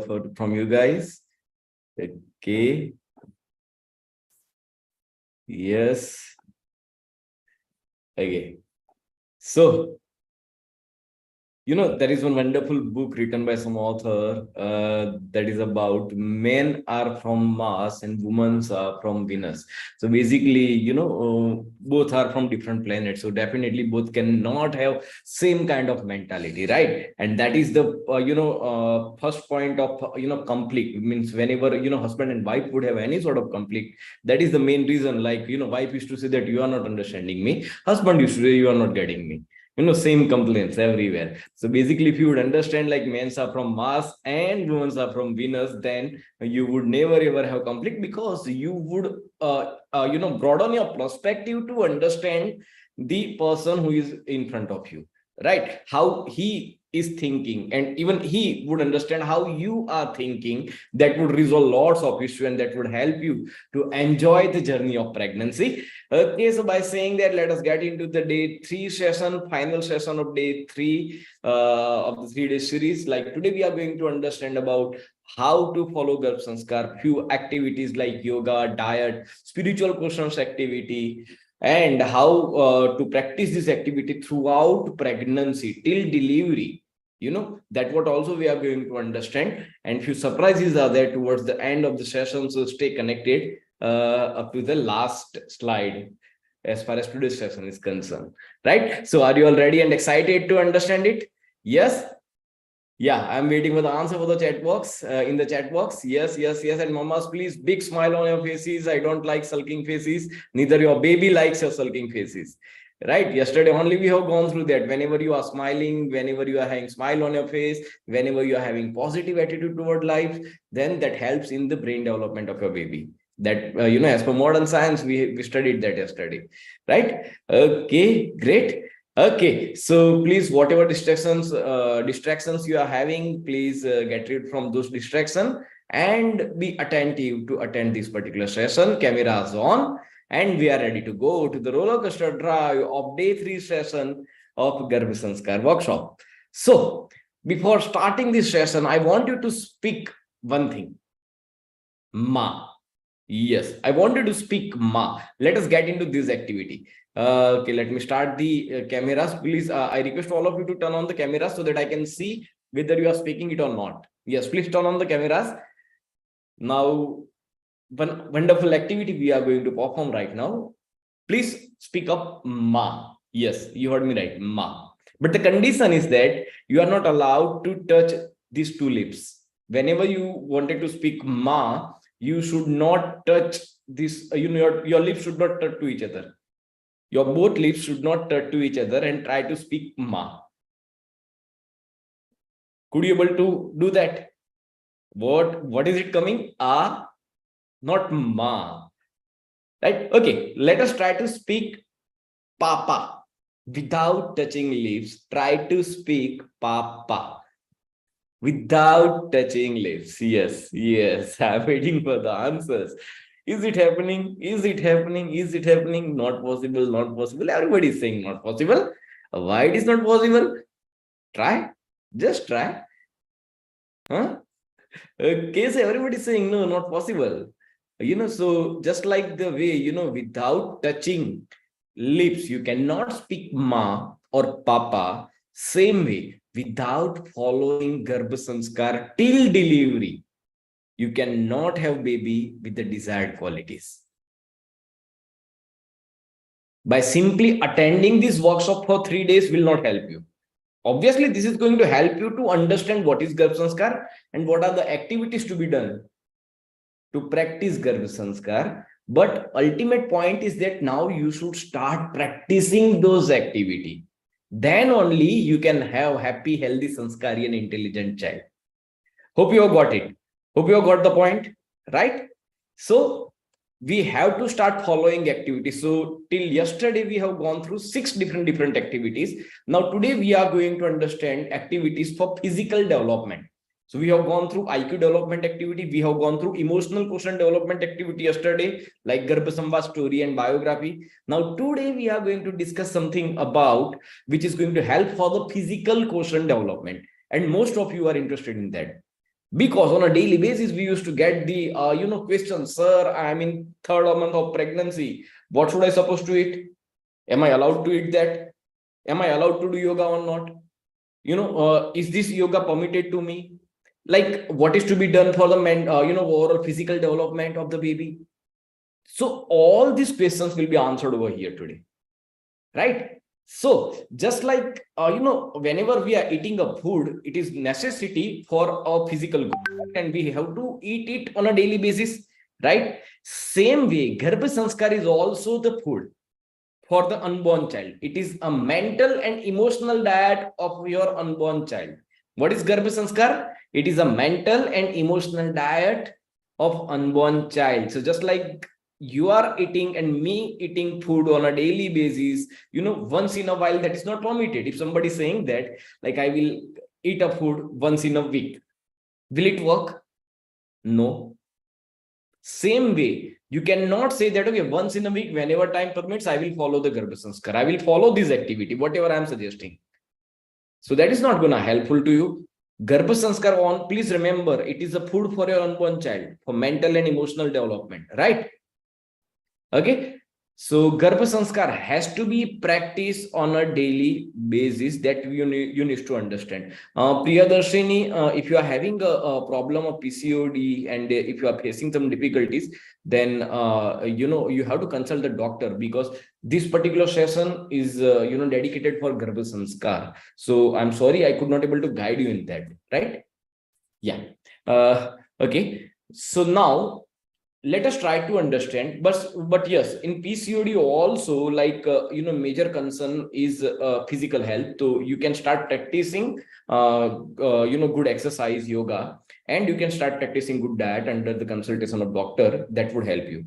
from you guys. Okay. Yes. Okay. So, there is one wonderful book written by some author that is about men are from Mars and women are from Venus. So basically, both are from different planets. So definitely both cannot have same kind of mentality, right? And that is the, first point of, conflict. It means whenever, husband and wife would have any sort of conflict, that is the main reason. Like, wife used to say that you are not understanding me. Husband used to say you are not getting me. Same complaints everywhere. So basically, if you would understand like men are from Mars and women are from Venus, then you would never ever have conflict, because you would broaden your perspective to understand the person who is in front of you, right? How he is thinking, and even he would understand how you are thinking. That would resolve lots of issues, and that would help you to enjoy the journey of pregnancy. Okay, so by saying that, let us get into the day 3 session, final session of day 3 of the 3-day series. Like today, we are going to understand about how to follow Garbh Sanskar, few activities like yoga, diet, spiritual questions activity, and how to practice this activity throughout pregnancy till delivery. That what also we are going to understand, and few surprises are there towards the end of the session. So stay connected up to the last slide as far as today's session is concerned, right? So are you all ready and excited to understand it? Yes. Yeah, I'm waiting for the answer for the chat box, in the chat box. Yes. And mamas, please, big smile on your faces. I don't like sulking faces. Neither your baby likes your sulking faces. Right? Yesterday only we have gone through that. Whenever you are smiling, whenever you are having smile on your face, whenever you are having positive attitude toward life, then that helps in the brain development of your baby. That, as per modern science, we studied that yesterday. Right? Okay, great. Okay, so please, whatever distractions you are having, please get rid from those distractions and be attentive to attend this particular session. Cameras on, and we are ready to go to the roller coaster drive of day 3 session of Garbh Sanskar workshop. So before starting this session, I want you to speak one thing. Ma. Yes, I wanted to speak Ma. Let us get into this activity. Okay, let me start the cameras. Please, I request all of you to turn on the cameras so that I can see whether you are speaking it or not. Yes, please turn on the cameras. Now, one wonderful activity we are going to perform right now. Please speak up Ma. Yes, you heard me right, Ma. But the condition is that you are not allowed to touch these two lips. Whenever you wanted to speak Ma, you should not touch this, your lips should not touch to each other. Your both lips should not touch to each other, and try to speak Ma. Could you able to do that? What is it coming? A, not Ma. Right? Okay, let us try to speak Papa without touching lips. Try to speak Papa without touching lips. Yes. I'm waiting for the answers. Is it happening? Is it happening? Is it happening? Not possible, not possible. Everybody is saying not possible. Why it is not possible? Try. Just try. Huh? Okay, so everybody is saying no, not possible. So just like the way, without touching lips, you cannot speak Ma or Papa. Same way, without following Garbh Sanskar till delivery, you cannot have baby with the desired qualities. By simply attending this workshop for 3 days will not help you. Obviously, this is going to help you to understand what is Garbh Sanskar and what are the activities to be done to practice Garbh Sanskar. But ultimate point is that now you should start practicing those activities. Then only you can have happy, healthy, sanskari and intelligent child. Hope you have got it. Hope you have got the point, right? So we have to start following activities. So till yesterday, we have gone through 6 different activities. Now today we are going to understand activities for physical development. So we have gone through IQ development activity. We have gone through emotional quotient development activity yesterday, like Garbh Sambha story and biography. Now today we are going to discuss something about which is going to help for the physical quotient development. And most of you are interested in that. Because on a daily basis we used to get the question, sir, I am in third month of pregnancy, what should I supposed to eat? Am I allowed to eat that? Am I allowed to do yoga or not? Is this yoga permitted to me? Like, what is to be done for the overall physical development of the baby? So all these questions will be answered over here today, right? So just like whenever we are eating a food, it is necessity for our physical good, and we have to eat it on a daily basis, right? Same way, Garbh Sanskar is also the food for the unborn child. It is a mental and emotional diet of your unborn child. What is Garbh Sanskar? It is a mental and emotional diet of unborn child. So just like you are eating and me eating food on a daily basis, once in a while, that is not permitted. If somebody is saying that, like, I will eat a food once in a week, will it work? No. Same way, you cannot say that, okay, once in a week, whenever time permits, I will follow the Garbh Sanskar. I will follow this activity, whatever I am suggesting. So that is not going to helpful to you. Garbh Sanskar on, please remember, it is a food for your unborn child, for mental and emotional development, right? Okay. So Garbh Sanskar has to be practiced on a daily basis. That you need to understand. Priyadarshini, if you are having a problem of PCOD and if you are facing some difficulties, then you have to consult the doctor, because this particular session is dedicated for Garbh Sanskar. So I'm sorry, I could not able to guide you in that, right? Yeah. Okay. So now let us try to understand, but yes, in PCOD also, like major concern is physical health. So you can start practicing good exercise, yoga, and you can start practicing good diet under the consultation of doctor. That would help you.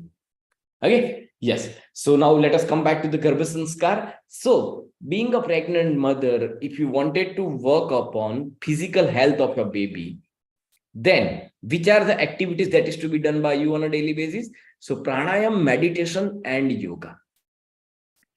Okay. Yes. So now let us come back to the Garbh Sanskar. So being a pregnant mother, if you wanted to work upon physical health of your baby, then which are the activities that is to be done by you on a daily basis? So pranayam, meditation, and yoga.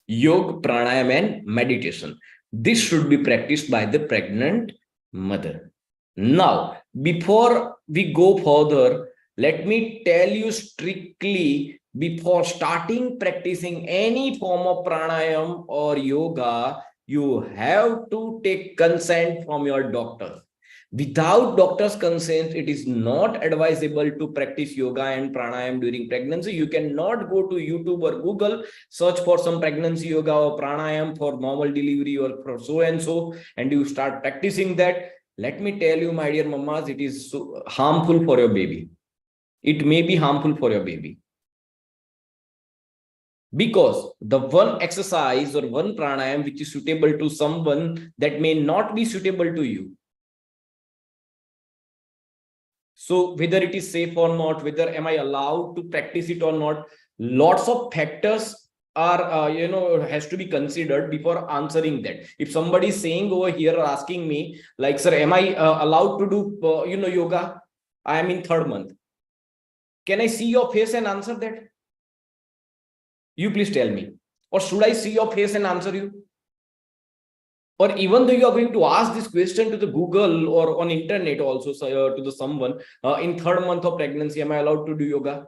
Yoga, pranayam, and meditation. This should be practiced by the pregnant mother. Now, before we go further, let me tell you strictly, before starting practicing any form of pranayam or yoga, you have to take consent from your doctor. Without doctor's consent, it is not advisable to practice yoga and pranayam during pregnancy. You cannot go to YouTube or Google, search for some pregnancy yoga or pranayam for normal delivery or for so and so, and you start practicing that. Let me tell you, my dear mamas, it is so harmful for your baby. It may be harmful for your baby. Because the one exercise or one pranayam which is suitable to someone, that may not be suitable to you. So whether it is safe or not, whether am I allowed to practice it or not, lots of factors are has to be considered before answering that. If somebody is saying over here or asking me, like, sir, am I allowed to do yoga? I am in third month. Can I see your face and answer that? You please tell me. Or should I see your face and answer you? Or even though you are going to ask this question to the Google or on internet also, to the someone in third month of pregnancy, am I allowed to do yoga?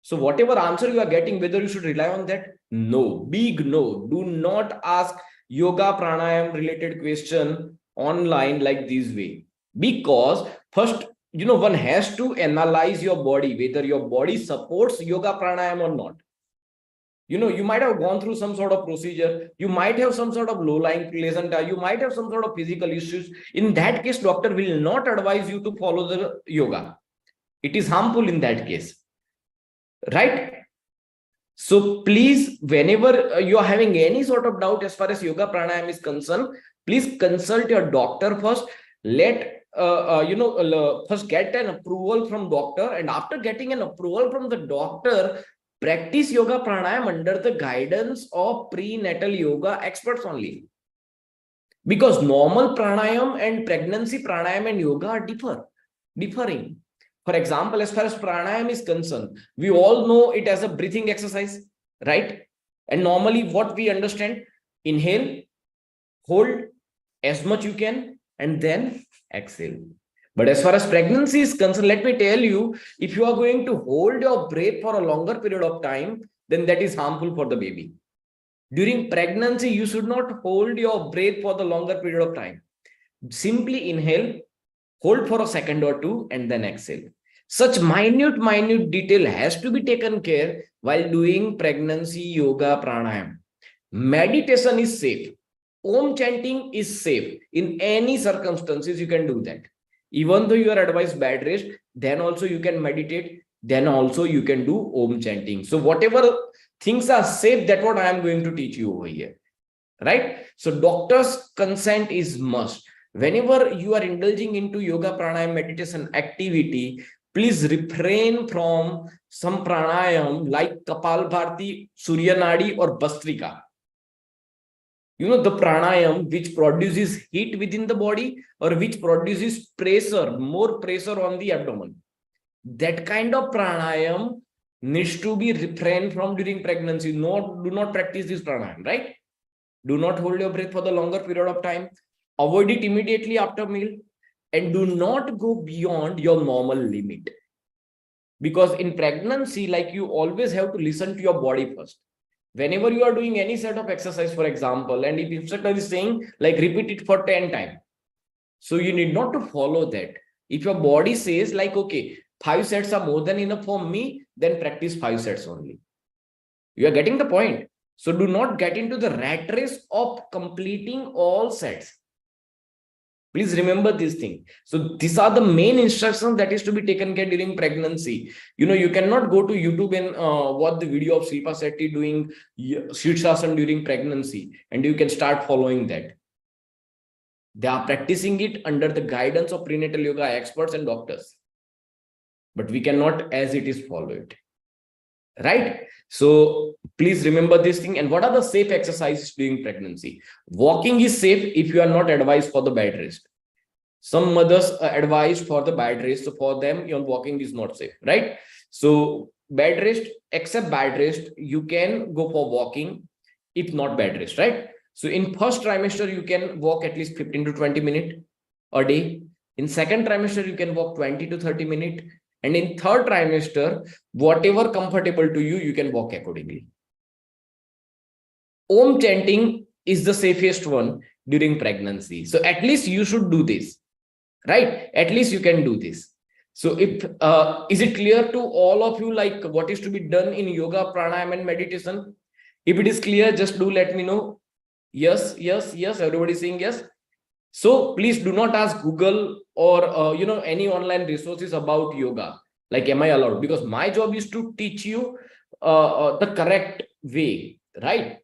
So whatever answer you are getting, whether you should rely on that? No, big no. Do not ask yoga pranayam related question online like this way. Because first, one has to analyze your body, whether your body supports yoga pranayam or not. You might have gone through some sort of procedure, you might have some sort of low-lying placenta, you might have some sort of physical issues. In that case, doctor will not advise you to follow the yoga. It is harmful in that case, right? So please, whenever you are having any sort of doubt as far as yoga pranayam is concerned, please consult your doctor first. Let first get an approval from doctor, and after getting an approval from the doctor, practice yoga pranayam under the guidance of prenatal yoga experts only. Because normal pranayam and pregnancy pranayam and yoga are differing. For example, as far as pranayam is concerned, we all know it as a breathing exercise, right? And normally what we understand, inhale, hold as much you can, and then exhale. But as far as pregnancy is concerned, let me tell you, if you are going to hold your breath for a longer period of time, then that is harmful for the baby. During pregnancy, you should not hold your breath for the longer period of time. Simply inhale, hold for a second or two, and then exhale. Such minute detail has to be taken care while doing pregnancy yoga pranayam. Meditation is safe. Om chanting is safe. In any circumstances, you can do that. Even though you are advised bed rest, then also you can meditate, then also you can do Om chanting. So whatever things are safe, that's what I am going to teach you over here. Right? So doctor's consent is must. Whenever you are indulging into yoga, pranayam, meditation activity, please refrain from some pranayam like Kapalbharti, Surya Nadi or Bastrika. You know, the pranayam which produces heat within the body or which produces pressure, more pressure on the abdomen. That kind of pranayam needs to be refrained from during pregnancy. Do not practice this pranayam, right? Do not hold your breath for the longer period of time. Avoid it immediately after meal. And do not go beyond your normal limit. Because in pregnancy, like, you always have to listen to your body first. Whenever you are doing any set of exercise, for example, and if instructor is saying, like, repeat it for 10 times. So you need not to follow that. If your body says, like, okay, 5 sets are more than enough for me, then practice 5 sets only. You are getting the point. So do not get into the rat race of completing all sets. Please remember this thing. So these are the main instructions that is to be taken care during pregnancy. You know, you cannot go to YouTube and watch the video of Shilpa Shetty doing Shirshasana during pregnancy, and you can start following that. They are practicing it under the guidance of prenatal yoga experts and doctors. But we cannot, as it is, follow it. Right? So please remember this thing. And what are the safe exercises during pregnancy? Walking is safe if you are not advised for the bed rest. Some mothers are advised for the bed rest. So for them, your walking is not safe, right? So bed rest, except bed rest, you can go for walking, if not bed rest, right? So in first trimester, you can walk at least 15 to 20 minutes a day. In second trimester, you can walk 20 to 30 minutes. And in third trimester, whatever comfortable to you, you can walk accordingly. Om chanting is the safest one during pregnancy. So at least you should do this, right? At least you can do this. So if is it clear to all of you, like, what is to be done in yoga, pranayam, and meditation? If it is clear, just do let me know. Yes, yes, yes. Everybody is saying yes. So please do not ask Google or any online resources about yoga. Like, am I allowed? Because my job is to teach you the correct way, right?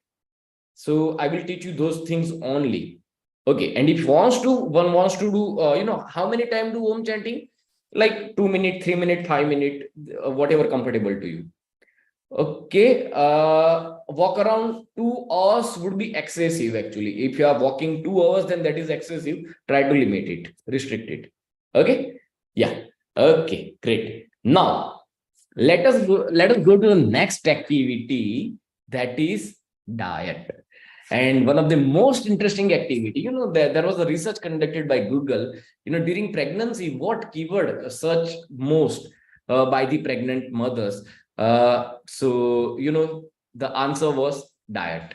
So I will teach you those things only. Okay. And if one wants to do, how many times do Om chanting? Like 2 minutes, 3 minutes, 5 minutes, whatever comfortable to you. Okay. Walk around 2 hours would be excessive, actually. If you are walking 2 hours, then that is excessive. Try to limit it, restrict it. Okay. Yeah. Okay, great. Now let us go to the next activity, that is diet. And one of the most interesting activity, there was a research conducted by Google, during pregnancy, what keyword search most by the pregnant mothers. So the answer was diet.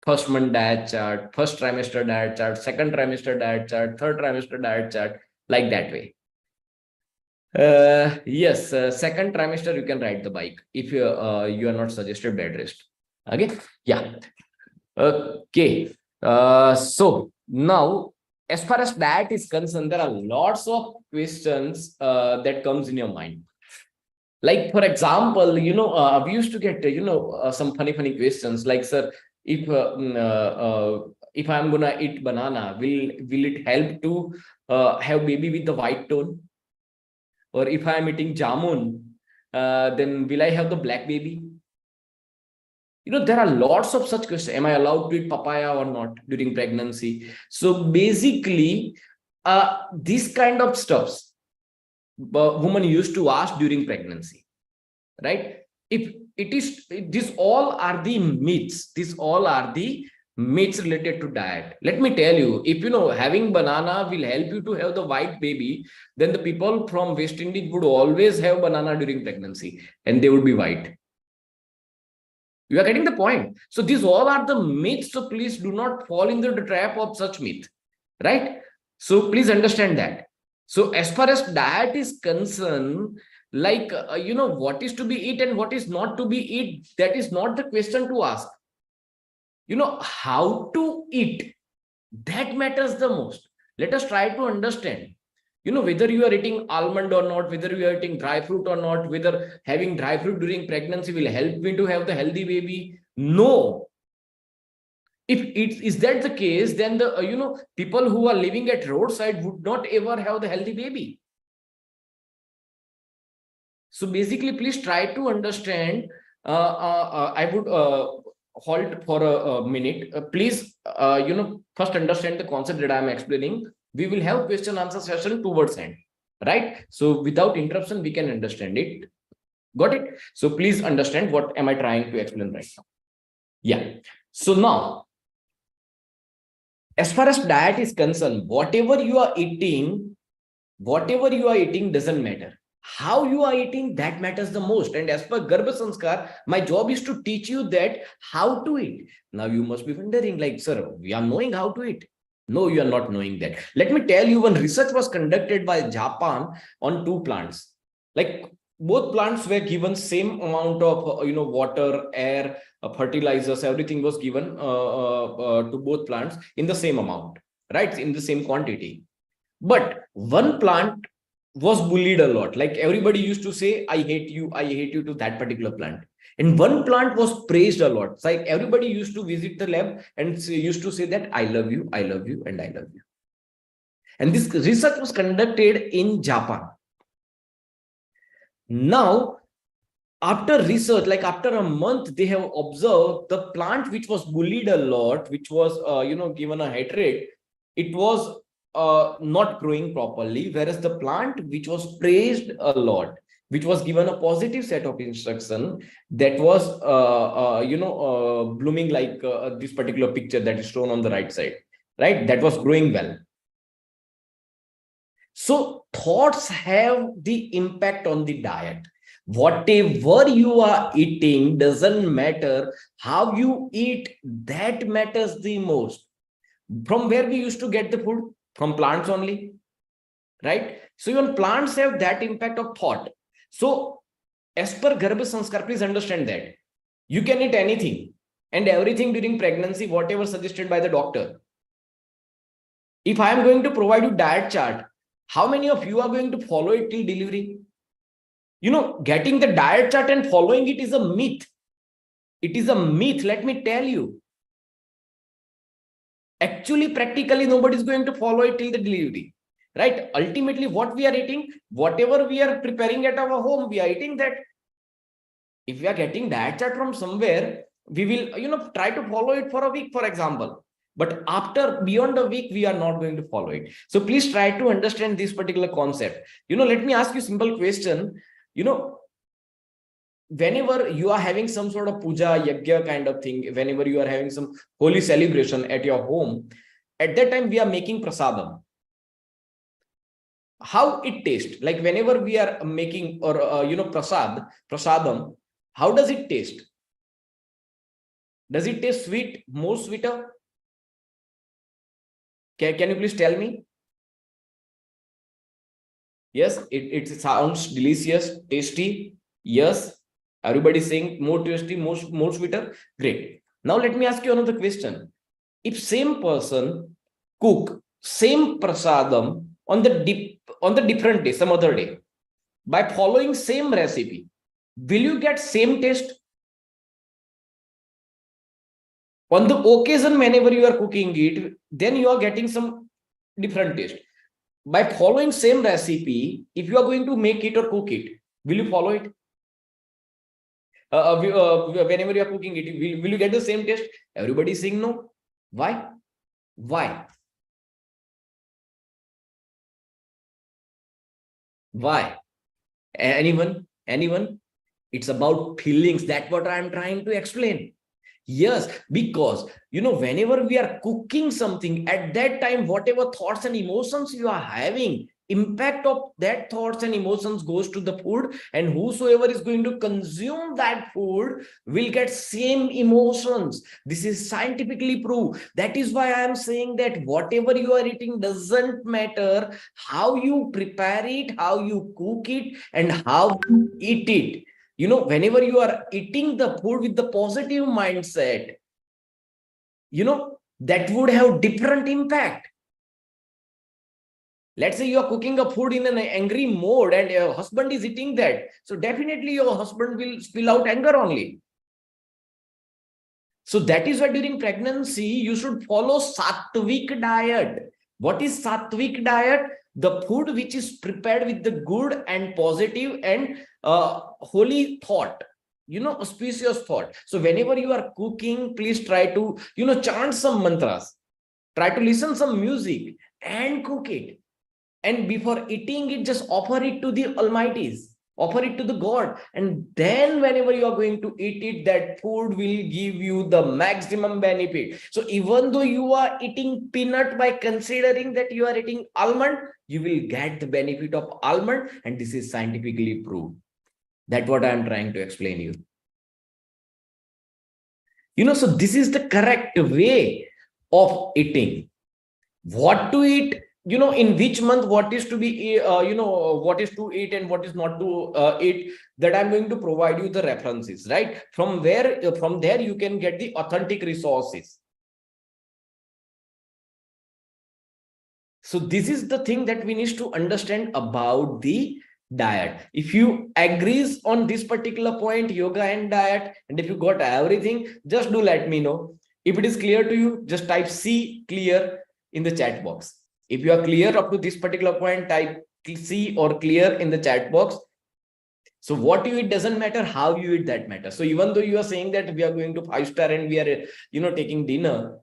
First month diet chart, first trimester diet chart, second trimester diet chart, third trimester diet chart, like that way. Yes, second trimester you can ride the bike if you are not suggested bed rest. Okay. Yeah. Okay. So now, as far as that is concerned, there are lots of questions that comes in your mind. Like, for example, we used to get some funny questions like, sir, if I'm gonna eat banana, will it help to have baby with the white tone? Or if I'm eating jamun, then will I have the black baby? There are lots of such questions. Am I allowed to eat papaya or not during pregnancy? So basically, this kind of stuffs women used to ask during pregnancy, right? If it is, these all are the myths. These all are the myths related to diet. Let me tell you, if having banana will help you to have the white baby, then the people from West Indies would always have banana during pregnancy and they would be white. You are getting the point. So these all are the myths. So please do not fall into the trap of such myth, right? So please understand that. So as far as diet is concerned, like, what is to be eat and what is not to be eat, that is not the question to ask. How to eat, that matters the most. Let us try to understand, whether you are eating almond or not, whether you are eating dry fruit or not, whether having dry fruit during pregnancy will help me to have the healthy baby. No. If it is that the case, then the people who are living at roadside would not ever have the healthy baby. So basically, please try to understand. I would halt for a minute. Please, first understand the concept that I am explaining. We will have question answer session towards end, right? So without interruption, we can understand it. Got it? So please understand what am I trying to explain right now. Yeah. So now, as far as diet is concerned, whatever you are eating doesn't matter. How you are eating, that matters the most. And as per Garbh Sanskar, my job is to teach you that how to eat. Now you must be wondering, like, sir, we are knowing how to eat. No, you are not knowing that. Let me tell you, one research was conducted by Japan on two plants. Like, both plants were given same amount of water, air, fertilizers, everything was given to both plants in the same amount, right? In the same quantity. But one plant was bullied a lot. Like, everybody used to say, I hate you to that particular plant. And one plant was praised a lot. It's like everybody used to visit the lab and used to say that I love you, and I love you. And this research was conducted in Japan. Now, after research, like after a month, they have observed the plant which was bullied a lot, which was given a hatred, it was not growing properly, whereas the plant which was praised a lot, which was given a positive set of instruction, that was blooming like this particular picture that is shown on the right side, right? That was growing well. So thoughts have the impact on the diet. Whatever you are eating doesn't matter. How you eat, that matters the most. From where we used to get the food? From plants only, right? So even plants have that impact of thought. So as per Garbh Sanskar, please understand that you can eat anything and everything during pregnancy, whatever suggested by the doctor. If I am going to provide you diet chart, how many of you are going to follow it till delivery? Getting the diet chart and following it is a myth. It is a myth, let me tell you. Actually, practically, nobody is going to follow it till the delivery, right? Ultimately, what we are eating, whatever we are preparing at our home, we are eating that. If we are getting diet chart from somewhere, we will, try to follow it for a week, for example. But after beyond a week, we are not going to follow it. So please try to understand this particular concept. Let me ask you a simple question. Whenever you are having some sort of puja, yajna kind of thing, whenever you are having some holy celebration at your home, at that time we are making prasadam. How it tastes? Like whenever we are making or prasadam, how does it taste? Does it taste sweet, more sweeter? Can you please tell me? Yes, it sounds delicious, tasty. Yes, everybody saying more tasty, more sweeter. Great. Now let me ask you another question. If same person cook same prasadam on the different day, some other day, by following same recipe, will you get same taste? On the occasion, whenever you are cooking it, then you are getting some different taste. By following same recipe, if you are going to make it or cook it, will you follow it? Whenever you are cooking it, will you get the same taste? Everybody is saying no. Why? Why? Why? Anyone? It's about feelings. That's what I'm trying to explain. Yes, because whenever we are cooking something, at that time, whatever thoughts and emotions you are having, impact of that thoughts and emotions goes to the food, and whosoever is going to consume that food will get same emotions. This is scientifically proved. That is why I am saying that whatever you are eating doesn't matter how you prepare it, how you cook it, and how you eat it. Whenever you are eating the food with the positive mindset, that would have different impact. Let's say you are cooking a food in an angry mode and your husband is eating that, so definitely your husband will spill out anger only. So that is why during pregnancy you should follow sattvic diet. What is sattvic diet? The food which is prepared with the good and positive and holy thought, auspicious thought. So whenever you are cooking, please try to chant some mantras, try to listen some music and cook it. And before eating it, just offer it to the almighties, offer it to the god, and then whenever you are going to eat it, that food will give you the maximum benefit. So even though you are eating peanut, by considering that you are eating almond, you will get the benefit of almond, and this is scientifically proved. That's what I am trying to explain you. So this is the correct way of eating. What to eat, in which month what is to be what is to eat and what is not to eat, that I'm going to provide you the references, right? From there you can get the authentic resources. So this is the thing that we need to understand about the diet. If you agrees on this particular point, yoga and diet, and if you got everything, just do let me know. If it is clear to you, just type C clear in the chat box. If you are clear up to this particular point, type C or clear in the chat box. So what you eat doesn't matter, how you eat that matters. So even though you are saying that we are going to 5-star and we are taking dinner,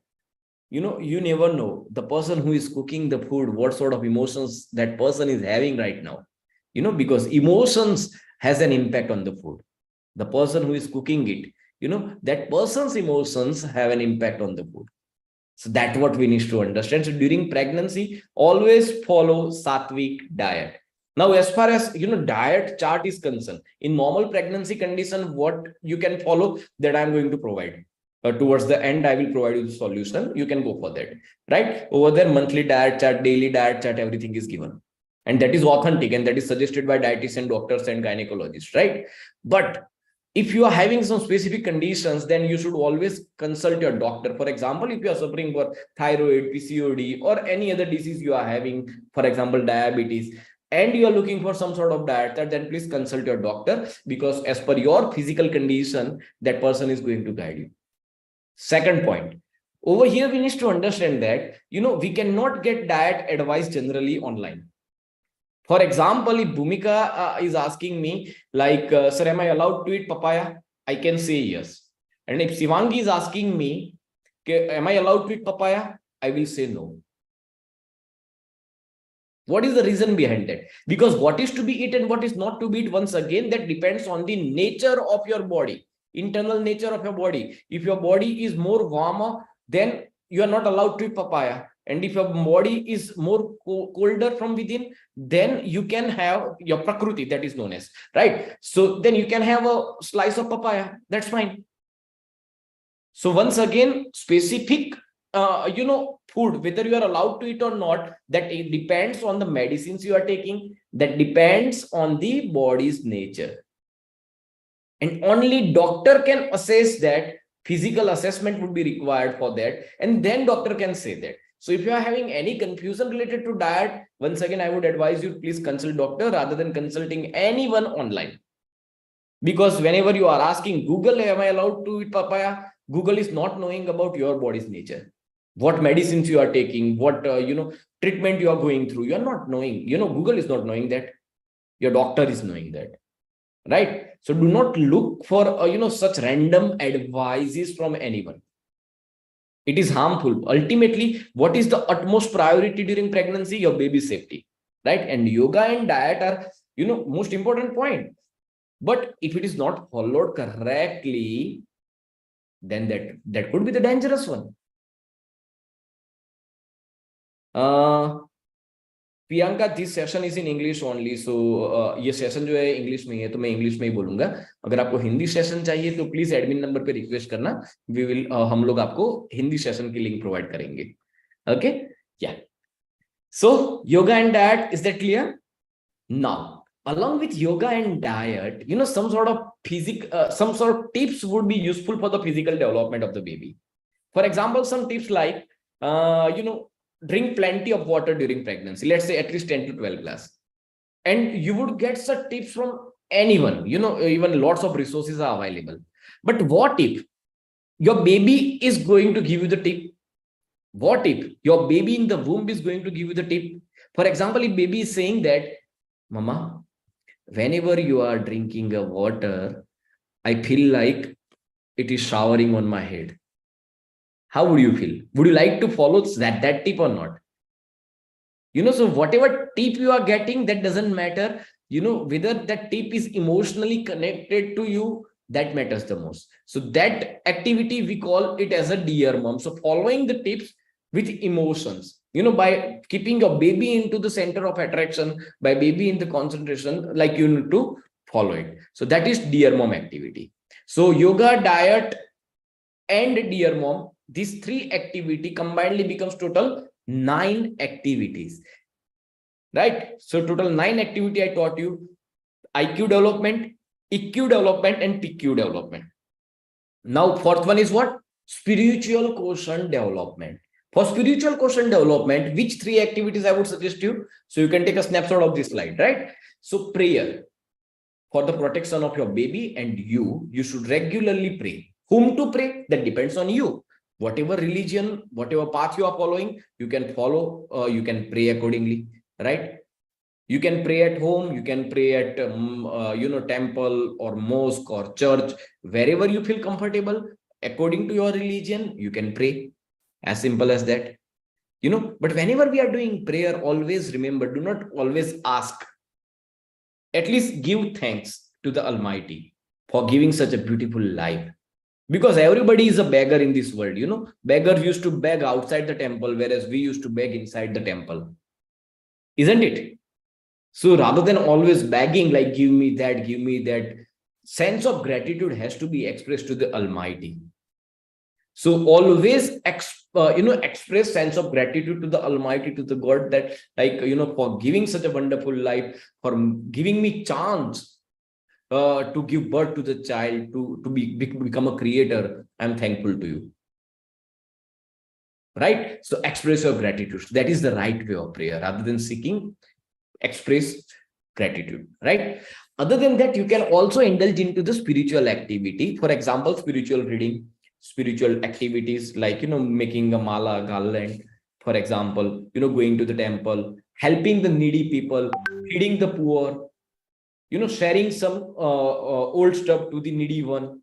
you never know the person who is cooking the food, what sort of emotions that person is having right now. Because emotions has an impact on the food. The person who is cooking it, that person's emotions have an impact on the food. So that's what we need to understand. So during pregnancy, always follow sattvic diet. Now, as far as diet chart is concerned, in normal pregnancy condition, what you can follow, that I'm going to provide. Towards the end, I will provide you the solution. You can go for that, right? Over there, monthly diet chart, daily diet chart, everything is given. And that is authentic, and that is suggested by dietitian, doctors, and gynecologists, right? But if you are having some specific conditions, then you should always consult your doctor. For example, if you are suffering for thyroid, PCOD, or any other disease you are having, for example, diabetes, and you are looking for some sort of diet, then please consult your doctor, because as per your physical condition, that person is going to guide you. Second point, over here, we need to understand that, we cannot get diet advice generally online. For example, if Bhumika is asking me, like, sir, am I allowed to eat papaya? I can say yes. And if Shivangi is asking me, am I allowed to eat papaya? I will say no. What is the reason behind that? Because what is to be eaten and what is not to be eaten, once again, that depends on the nature of your body, internal nature of your body. If your body is more warmer, then you are not allowed to eat papaya. And if your body is more colder from within, then you can have your prakruti, that is known as, right? So then you can have a slice of papaya. That's fine. So once again, specific food, whether you are allowed to eat or not, that it depends on the medicines you are taking, that depends on the body's nature. And only doctor can assess that. Physical assessment would be required for that, and then doctor can say that. So if you are having any confusion related to diet, once again, I would advise you, please consult doctor rather than consulting anyone online. Because whenever you are asking Google, am I allowed to eat papaya? Google is not knowing about your body's nature, what medicines you are taking, what treatment you are going through. You are not knowing. Google is not knowing that. Your doctor is knowing that, right? So do not look for such random advices from anyone. It is harmful. Ultimately, what is the utmost priority during pregnancy? Your baby's safety, right? And yoga and diet are most important point. But if it is not followed correctly, then that could be the dangerous one. Priyanka, this session is in English only, so ये session जो है English में है, तो मैं English में ही बोलूंगा. अगर आपको हिंदी सेशन चाहिए तो प्लीज एडमिन नंबर पे रिक्वेस्ट करना, वी विल हम लोग आपको हिंदी सेशन की लिंक प्रोवाइड करेंगे. Okay, yeah. So yoga and diet, is that clear? Now along with yoga and diet, some sort of tips would be useful for the physical development of the baby. For example, some tips like drink plenty of water during pregnancy, let's say at least 10 to 12 glass. And you would get such tips from anyone, even lots of resources are available. But what if your baby is going to give you the tip? What if your baby in the womb is going to give you the tip? For example, if baby is saying that, mama, whenever you are drinking a water, I feel like it is showering on my head. How would you feel? Would you like to follow that tip or not? So whatever tip you are getting, that doesn't matter. Whether that tip is emotionally connected to you, that matters the most. So that activity, we call it as a dear mom. So following the tips with emotions, by keeping your baby into the center of attraction, by baby in the concentration, like you need to follow it. So that is dear mom activity. So yoga, diet and dear mom, these three activity combinedly becomes total 9 activities, right? So total 9 activity I taught you: IQ development, EQ development, and PQ development. Now fourth one is what? Spiritual quotient development. For spiritual quotient development, which 3 activities I would suggest you? So you can take a snapshot of this slide, right? So prayer for the protection of your baby, and you should regularly pray. Whom to pray? That depends on you. Whatever religion, whatever path you are following, you can follow, you can pray accordingly, right? You can pray at home, you can pray at temple or mosque or church, wherever you feel comfortable according to your religion, you can pray. As simple as that. But whenever we are doing prayer, always remember, do not always ask. At least give thanks to the Almighty for giving such a beautiful life. Because everybody is a beggar in this world. Beggars used to beg outside the temple, whereas we used to beg inside the temple. Isn't it? So rather than always begging, like give me that, sense of gratitude has to be expressed to the Almighty. So always express sense of gratitude to the Almighty, to the God, that for giving such a wonderful life, for giving me chance to give birth to the child, to become a creator. I'm thankful to you, right? So express your gratitude. That is the right way of prayer. Rather than seeking, express gratitude, right? Other than that, you can also indulge into the spiritual activity. For example, spiritual reading, spiritual activities like making a mala, garland, for example, going to the temple, helping the needy people, feeding the poor, sharing some old stuff to the needy one,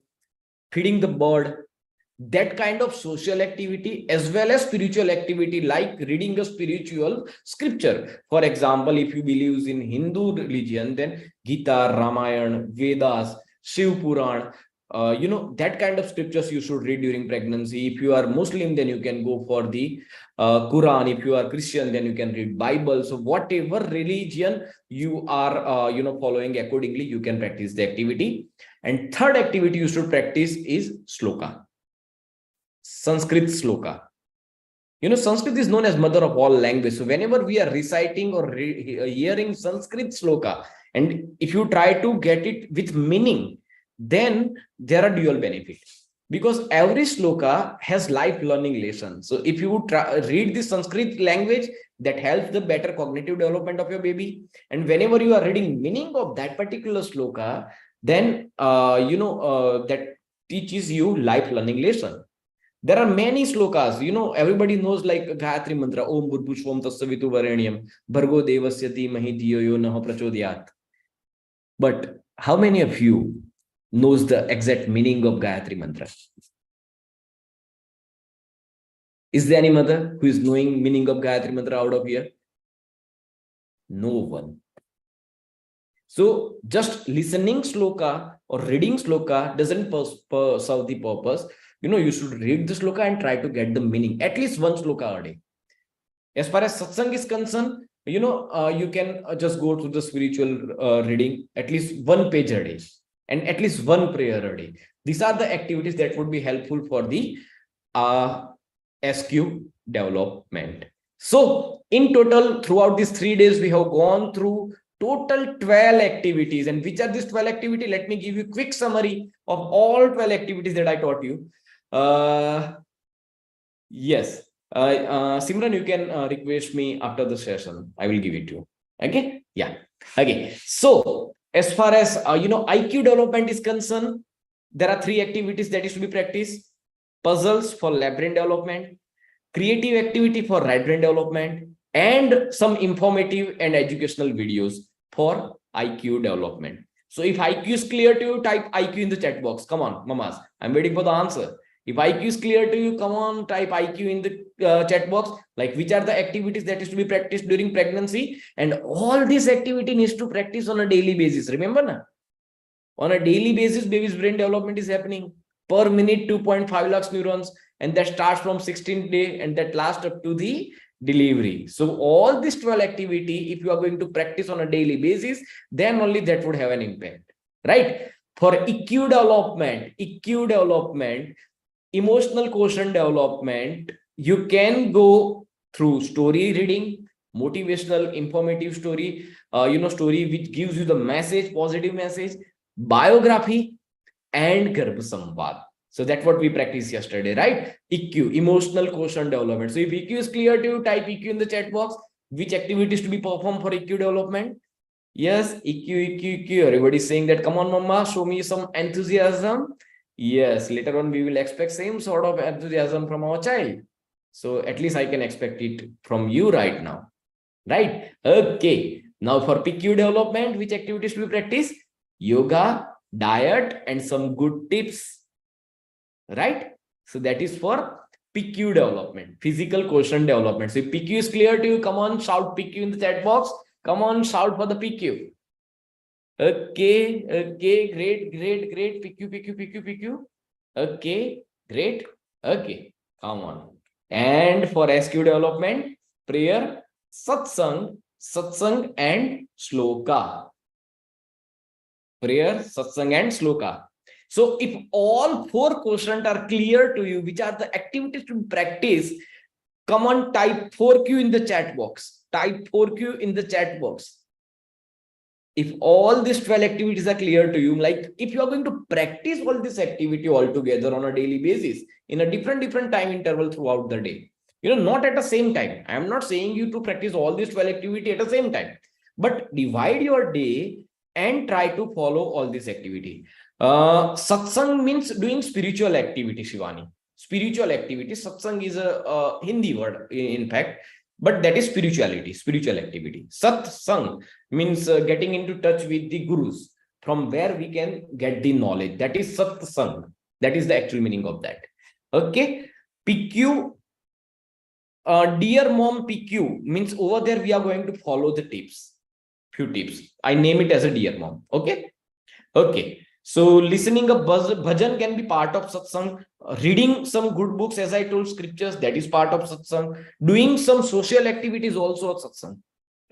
feeding the bird. That kind of social activity, as well as spiritual activity like reading a spiritual scripture. For example, if you believe in Hindu religion, then Gita, Ramayana, Vedas, Shiv Puran, that kind of scriptures you should read during pregnancy. If you are Muslim, then you can go for the Quran. If you are Christian, then you can read Bible. So whatever religion you are following, accordingly you can practice the activity. And third activity you should practice is sloka, Sanskrit sloka. Sanskrit is known as mother of all language. So whenever we are reciting or hearing Sanskrit sloka, and if you try to get it with meaning, then there are dual benefits, because every sloka has life learning lessons. So if you read the Sanskrit language, that helps the better cognitive development of your baby. And whenever you are reading meaning of that particular sloka, then that teaches you life learning lesson. There are many slokas, everybody knows, like Gayatri mantra, Om Bhurpushvam Tassavitu Varenyam, Bhargo Devasya Dhimahi Dhiyo Yo Nah Prachodhyat. But how many of you knows the exact meaning of Gayatri mantra? Is there any mother who is knowing meaning of Gayatri mantra out of here? No one. So just listening sloka or reading sloka doesn't serve the purpose, you should read the sloka and try to get the meaning, at least one sloka a day. As far as satsang is concerned, you can just go to the spiritual reading, at least one page a day, and at least one prayer a day. These are the activities that would be helpful for the SQ development. So in total, throughout these 3 days, we have gone through total 12 activities. And which are these 12 activities? Let me give you a quick summary of all 12 activities that I taught you. Yes. Simran, you can request me after the session. I will give it to you. Okay. Yeah. Okay. So as far as IQ development is concerned, there are 3 activities that is to be practiced: puzzles for left brain development, creative activity for right brain development, and some informative and educational videos for IQ development. So if IQ is clear to you, type IQ in the chat box. Come on, mamas, I'm waiting for the answer. If IQ is clear to you, come on, type IQ in the chat box. Like, which are the activities that is to be practiced during pregnancy? And all this activity needs to practice on a daily basis. Remember, na? On a daily basis, baby's brain development is happening. Per minute, 2.5 lakhs neurons, and that starts from 16th day and that lasts up to the delivery. So all this 12 activity, if you are going to practice on a daily basis, then only that would have an impact, right? For EQ development, emotional quotient development, you can go through story reading, motivational, informative story, story which gives you the message, positive message, biography, and Garbh Samvad. So that's what we practiced yesterday, right? EQ, emotional quotient development. So if EQ is clear to you, type EQ in the chat box. Which activities to be performed for EQ development? Yes, EQ. Everybody's saying that. Come on, mama, show me some enthusiasm. Yes, later on we will expect same sort of enthusiasm from our child. So at least I can expect it from you right now, right? Okay. Now for PQ development, which activities to be practiced? Yoga, diet, and some good tips, right? So that is for PQ development, physical quotient development. So if PQ is clear to you, come on, shout PQ in the chat box. Come on, shout for the PQ. Okay, great. PQ. Okay, great. Okay, come on. And for SQ development, prayer, satsang, and sloka. Prayer, satsang, and sloka. So if all 4 quotients are clear to you, which are the activities to practice, come on, type 4Q in the chat box. Type 4Q in the chat box. If all these 12 activities are clear to you, like if you are going to practice all this activity all together on a daily basis in a different time interval throughout the day, not at the same time. I am not saying you to practice all these 12 activity at the same time, but divide your day and try to follow all this activity. Satsang means doing spiritual activity, Shivani. Spiritual activity. Satsang is a Hindi word, in fact, but that is spiritual activity. Satsang means getting into touch with the gurus, from where we can get the knowledge. That is satsang. That is the actual meaning of that. Okay. PQ, dear mom PQ means over there we are going to follow the tips. Few tips. I name it as a dear mom. Okay. Okay. So listening a bhajan can be part of satsang. Reading some good books, as I told, scriptures, that is part of satsang. Doing some social activities also of satsang,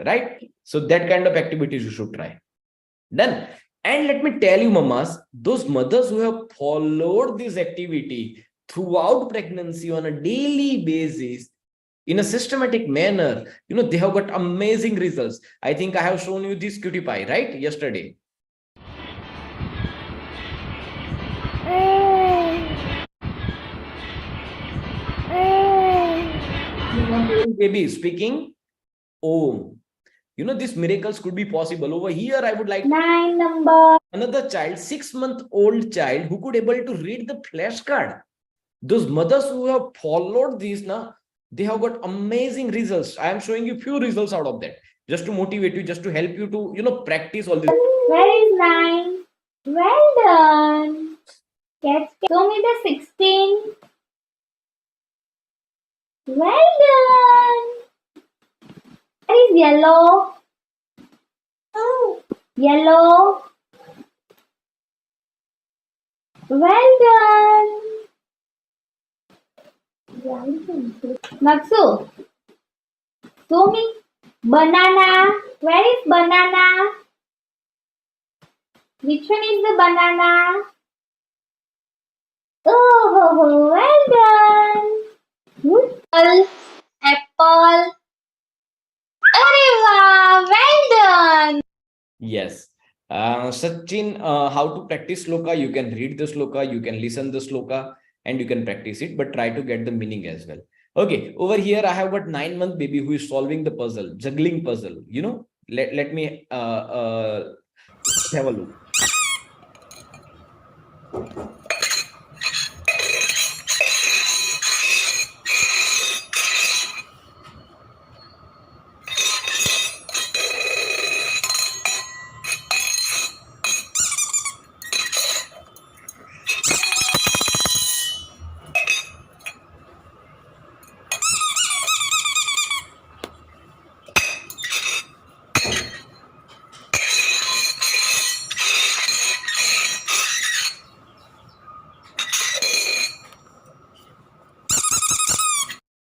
right? So that kind of activities you should try. Done. And let me tell you, mamas, those mothers who have followed this activity throughout pregnancy on a daily basis in a systematic manner, they have got amazing results. I think I have shown you this cutie pie, right? Yesterday. Baby speaking Om. These miracles could be possible. Over here, I would like 9 number. Another child, 6-month-old child, who could able to read the flashcard. Those mothers who have followed this, now they have got amazing results. I am showing you few results out of that, just to motivate you, just to help you to practice all this. Where is 9? Well done. Show me the 16. Well done. Where is yellow? Yellow. Well done. Naksu, show me. Banana. Where is banana? Which one is the banana? Oh, well done. Good. Apple. Arey wow, well done. Yes. Sachin, how to practice sloka? You can read the sloka, you can listen the sloka, and you can practice it, but try to get the meaning as well. Okay, over here I have got 9-month baby who is solving the puzzle, juggling puzzle. Let me have a look.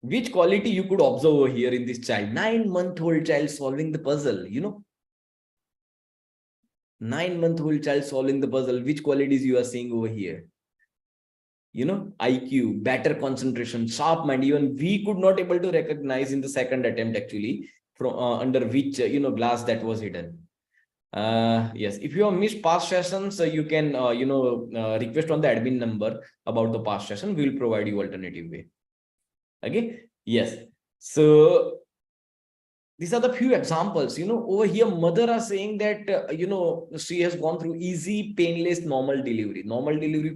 Which quality you could observe over here in this child? 9-month-old child solving the puzzle, 9-month-old child solving the puzzle. Which qualities you are seeing over here? IQ, better concentration, sharp mind. Even we could not able to recognize in the second attempt actually from under which glass that was hidden. Yes, if you have missed past sessions, you can request on the admin number about the past session. We will provide you alternative way. Okay. Yes. So these are the few examples. Over here mother are saying that she has gone through easy, painless, normal delivery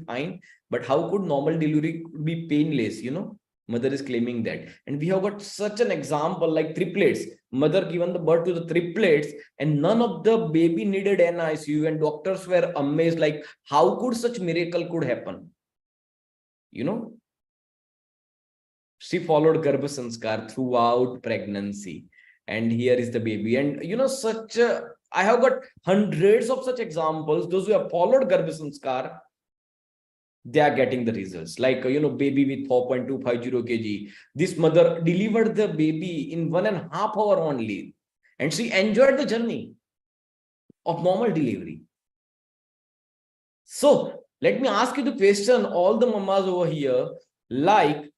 fine, but how could normal delivery be painless? Mother is claiming that. And we have got such an example like triplets. Mother given the birth to the triplets and none of the baby needed NICU, and doctors were amazed, like how could such miracle could happen? She followed Garbh Sanskar throughout pregnancy, and here is the baby. And I have got hundreds of such examples. Those who have followed Garbh Sanskar, they are getting the results. Like baby with 4.250 kg. This mother delivered the baby in 1.5 hours only, and she enjoyed the journey of normal delivery. So let me ask you the question, all the mamas over here, like,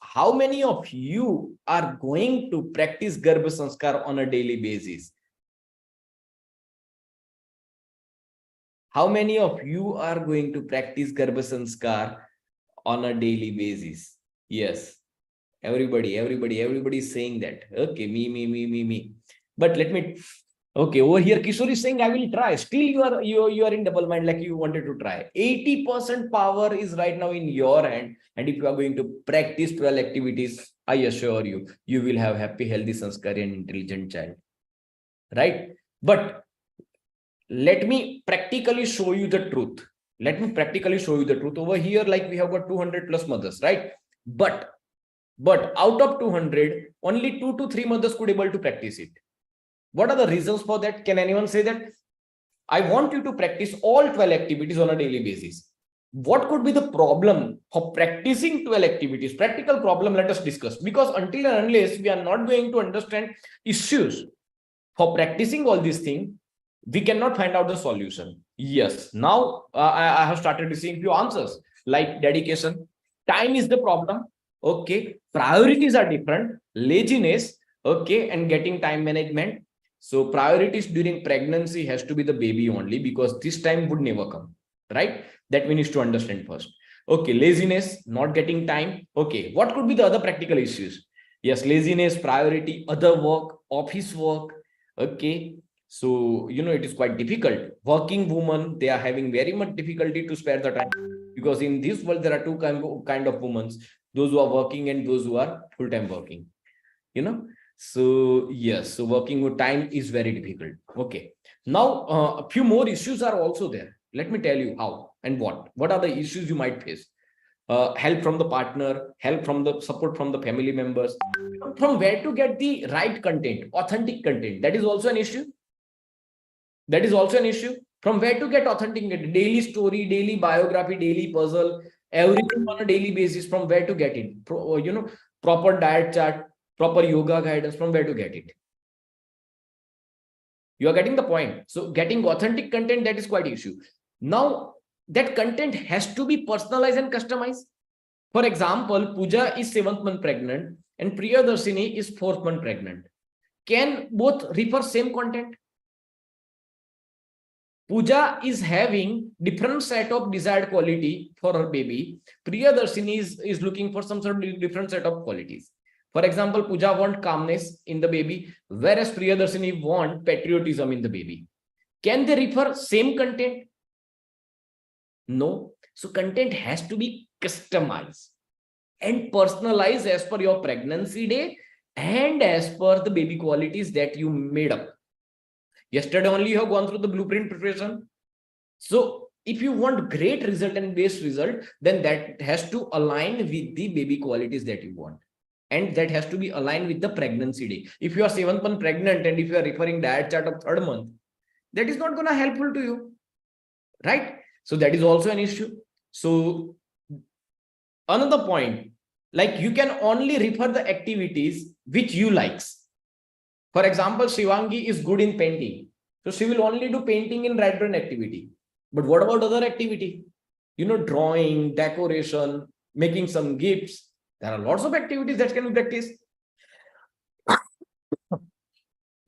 how many of you are going to practice Garbh Sanskar on a daily basis? How many of you are going to practice Garbh Sanskar on a daily basis? Yes, everybody is saying that. Okay, me. But let me. Okay, over here Kishore is saying I will try. Still you are in double mind, like you wanted to try. 80% power is right now in your hand, and if you are going to practice 12 activities, I assure you, you will have happy, healthy, sanskari and intelligent child. Right? But let me practically show you the truth. Over here, like we have got 200 plus mothers, right? But out of 200, only 2 to 3 mothers could able to practice it. What are the reasons for that? Can anyone say that? I want you to practice all 12 activities on a daily basis. What could be the problem for practicing 12 activities? Practical problem, let us discuss. Because until and unless we are not going to understand issues for practicing all these things, we cannot find out the solution. Yes, now I have started receiving few answers like dedication. Time is the problem. Okay, priorities are different. Laziness. Okay, and getting time management. So priorities during pregnancy has to be the baby only, because this time would never come, right? That we need to understand first. Okay, laziness, not getting time. Okay, what could be the other practical issues? Yes, laziness, priority, other work, office work. Okay, so it is quite difficult. Working women, they are having very much difficulty to spare the time, because in this world there are two kind of women: those who are working and those who are full-time working. So yes, so working with time is very difficult. Okay, now a few more issues are also there. Let me tell you how and what are the issues you might face. Help from the partner, help from the support from the family members. From where to get the right content, authentic content, that is also an issue. From where to get authentic content? Daily story, daily biography, daily puzzle. everything on a daily basis. From where to get it? Proper diet chart, proper yoga guidance, from where to get it? You are getting the point. So getting authentic content, that is quite an issue. Now that content has to be personalized and customized. For example, Pooja is 7th month pregnant and Priyadarshini is 4th month pregnant. Can both refer same content? Pooja is having different set of desired quality for her baby. Priyadarshini is looking for some sort of different set of qualities. For example, Pooja want calmness in the baby, whereas Priyadarshini want patriotism in the baby. Can they refer same content? No. So content has to be customized and personalized as per your pregnancy day and as per the baby qualities that you made up. Yesterday only you have gone through the blueprint preparation. So if you want great result and best result, then that has to align with the baby qualities that you want. And that has to be aligned with the pregnancy day. If you are 7th month pregnant and if you are referring diet chart of 3rd month, that is not going to helpful to you, right? So that is also an issue. So another point, like you can only refer the activities which you likes. For example, Shivangi is good in painting. So she will only do painting in red brain activity. But what about other activity? Drawing, decoration, making some gifts. There are lots of activities that can be practiced.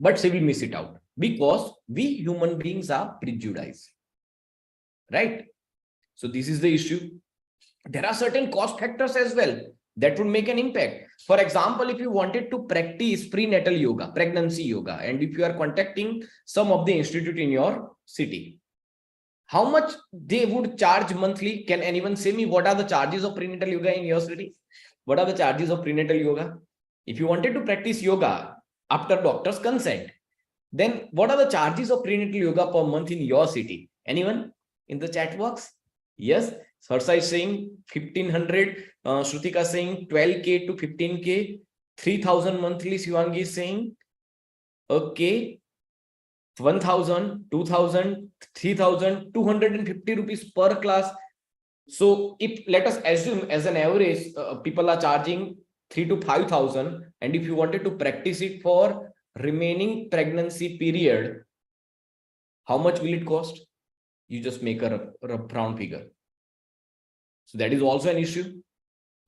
But she will miss it out because we human beings are prejudiced. Right? So this is the issue. There are certain cost factors as well that would make an impact. For example, if you wanted to practice prenatal yoga, pregnancy yoga, and if you are contacting some of the institute in your city, how much they would charge monthly? Can anyone say me what are the charges of prenatal yoga in your city? What are the charges of prenatal yoga? If you wanted to practice yoga after doctor's consent, then what are the charges of prenatal yoga per month in your city? Anyone in the chat box? Yes, Sarsa is saying 1500, Shrutika saying 12K to 15K, 3000 monthly. Shivangi is saying, okay, 1000, 2000, 3000, 250 rupees per class. So if let us assume as an average, people are charging 3 to 5,000, and if you wanted to practice it for remaining pregnancy period, how much will it cost? You just make a round figure. So that is also an issue.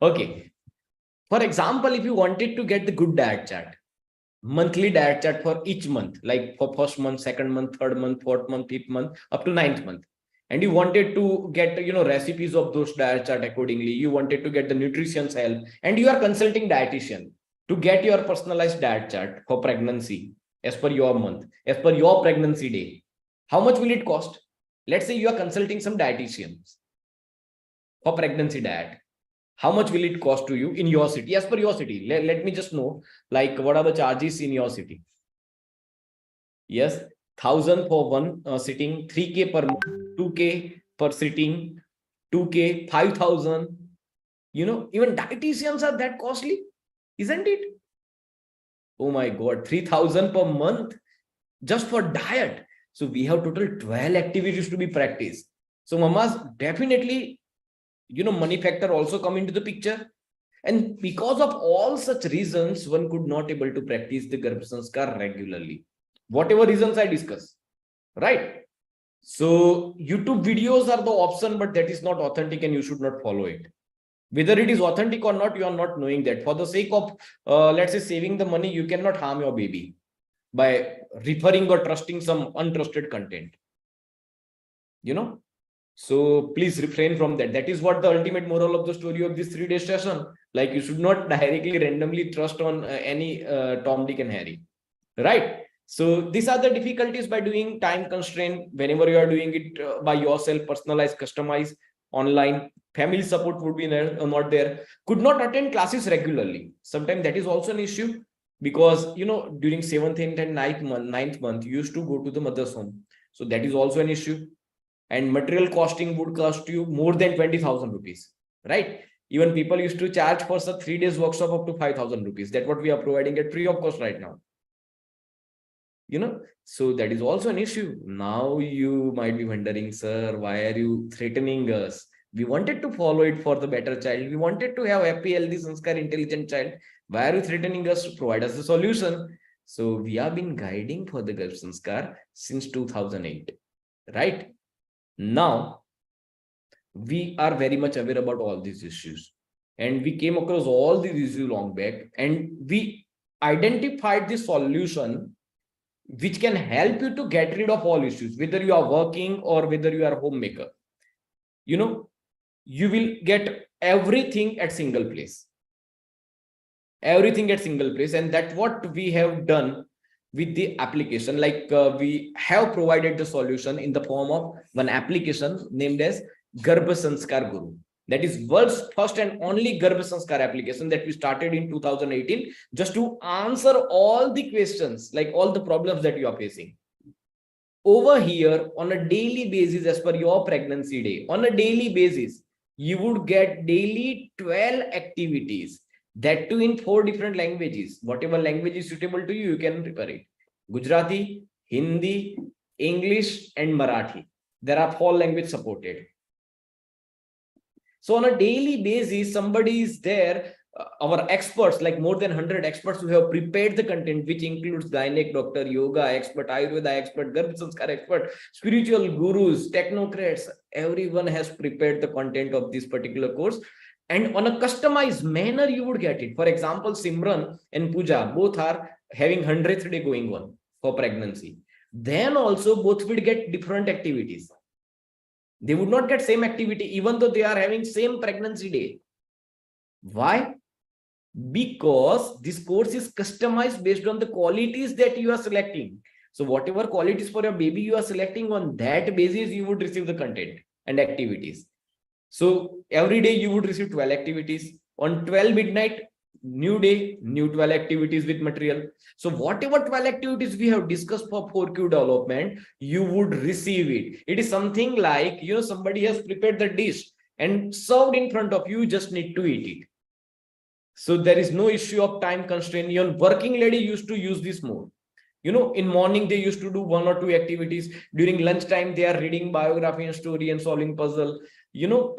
Okay. For example, if you wanted to get the good diet chart, monthly diet chart for each month, like for 1st month, 2nd month, 3rd month, 4th month, 5th month, up to 9th month, and you wanted to get recipes of those diet chart accordingly, you wanted to get the nutrition's help, and you are consulting dietitian to get your personalized diet chart for pregnancy as per your month, as per your pregnancy day, how much will it cost? Let's say you are consulting some dietitians for pregnancy diet. How much will it cost to you in your city, as per your city? Let me just know, like, what are the charges in your city? Yes, 1000 for one sitting, 3K per month, 2K per sitting, 2K, 5000. Even dietitians are that costly, isn't it? Oh my God, 3000 per month just for diet. So we have total 12 activities to be practiced. So mamas, definitely, money factor also come into the picture. And because of all such reasons, one could not able to practice the Garbh Sanskar regularly. Whatever reasons I discuss, right? So YouTube videos are the option, but that is not authentic and you should not follow it. Whether it is authentic or not, you are not knowing that. For the sake of, let's say, saving the money, you cannot harm your baby by referring or trusting some untrusted content. So please refrain from that. That is what the ultimate moral of the story of this 3-day session. Like, you should not directly randomly trust on any Tom, Dick and Harry, right? So these are the difficulties by doing time constraint. Whenever you are doing it by yourself, personalized, customized, online, family support would be there or not there. Could not attend classes regularly. Sometimes that is also an issue, because during 7th, 8th and 9th month, you used to go to the mother's home. So that is also an issue. And material costing would cost you more than 20,000 rupees, right? Even people used to charge for such 3 days workshop up to 5,000 rupees. That's what we are providing at free of cost right now. So that is also an issue. Now you might be wondering, sir, why are you threatening us? We wanted to follow it for the better child. We wanted to have happy, healthy, sanskar, intelligent child. Why are you threatening us to provide us a solution? So we have been guiding for the Garbh Sanskar since 2008, right? Now, we are very much aware about all these issues. And we came across all these issues long back, and we identified the solution which can help you to get rid of all issues, whether you are working or whether you are a homemaker. You know, you will get everything at single place. Everything at single place. And that's what we have done with the application. Like we have provided the solution in the form of one application named as Garbh Sanskar Guru. That is world's first and only Garbh Sanskar application that we started in 2018 just to answer all the questions, like all the problems that you are facing. Over here, on a daily basis, as per your pregnancy day, on a daily basis, you would get daily 12 activities, that too in 4 different languages. Whatever language is suitable to you, you can prepare it. Gujarati, Hindi, English, and Marathi. There are 4 languages supported. So on a daily basis, somebody is there, our experts, like more than 100 experts who have prepared the content, which includes gynec doctor, yoga expert, Ayurveda expert, Garbh Sanskar expert, spiritual gurus, technocrats. Everyone has prepared the content of this particular course. And on a customized manner, you would get it. For example, Simran and Pooja both are having 100th day going on for pregnancy. Then also both would get different activities. They would not get same activity, even though they are having same pregnancy day. Why? Because this course is customized based on the qualities that you are selecting. So whatever qualities for your baby you are selecting, on that basis, you would receive the content and activities. So every day you would receive 12 activities. On 12 midnight, new day, new 12 activities with material. So whatever 12 activities we have discussed for 4Q development, you would receive it. It is something like, you know, somebody has prepared the dish and served in front of you, you just need to eat it. So there is no issue of time constraint. Your working lady used to use this mode. You know, in morning, they used to do 1 or 2 activities. During lunchtime, they are reading biography and story and solving puzzle. You know,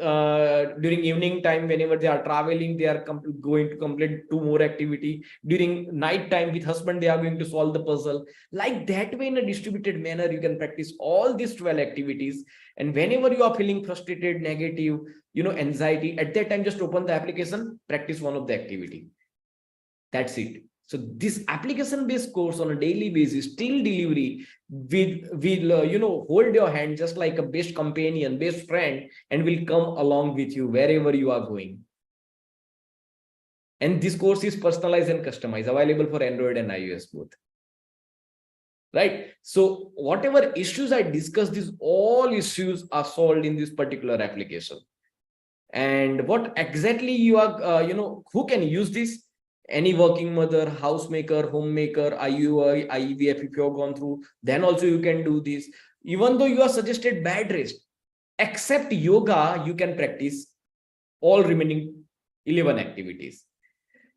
during evening time, whenever they are traveling, they are going to complete 2 more activity. During night time with husband, they are going to solve the puzzle. Like that way, in a distributed manner, you can practice all these 12 activities. And whenever you are feeling frustrated, negative, you know, anxiety, at that time, just open the application, practice one of the activity. That's it. So this application-based course on a daily basis till delivery will you know, hold your hand just like a best companion, best friend, and will come along with you wherever you are going. And this course is personalized and customized, available for Android and iOS both. Right? So whatever issues I discussed, these all issues are solved in this particular application. And what exactly you are, you know, who can use this? Any working mother, housemaker, homemaker, IUI, IVF, if you have gone through, then also you can do this. Even though you are suggested bed rest, except yoga, you can practice all remaining 11 activities.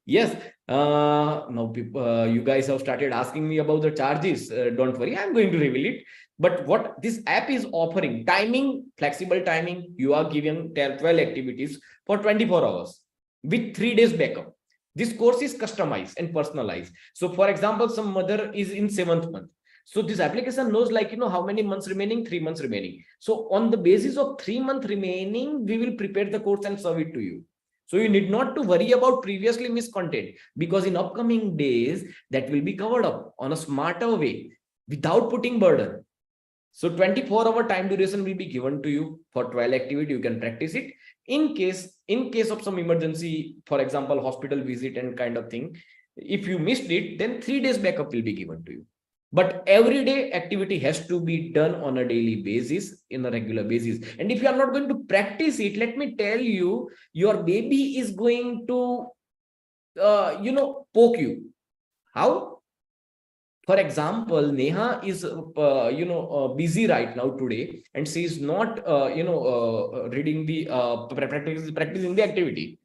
Yes, now people, you guys have started asking me about the charges. Don't worry, I'm going to reveal it. But what this app is offering, timing, flexible timing, you are given 12 activities for 24 hours with 3 days backup. This course is customized and personalized. So for example, some mother is in 7th month. So this application knows, like, you know, how many months remaining, 3 months remaining. So on the basis of 3 months remaining, we will prepare the course and serve it to you. So you need not to worry about previously missed content, because in upcoming days, that will be covered up on a smarter way without putting burden. So 24-hour time duration will be given to you for 12 activity. You can practice it. In case of some emergency, for example, hospital visit and kind of thing, if you missed it, then 3 days backup will be given to you. But everyday activity has to be done on a daily basis, in a regular basis. And if you are not going to practice it, let me tell you, your baby is going to, you know, poke you. How? For example, Neha is, you know, busy right now today, and she is not, you know, reading the, practicing the activity.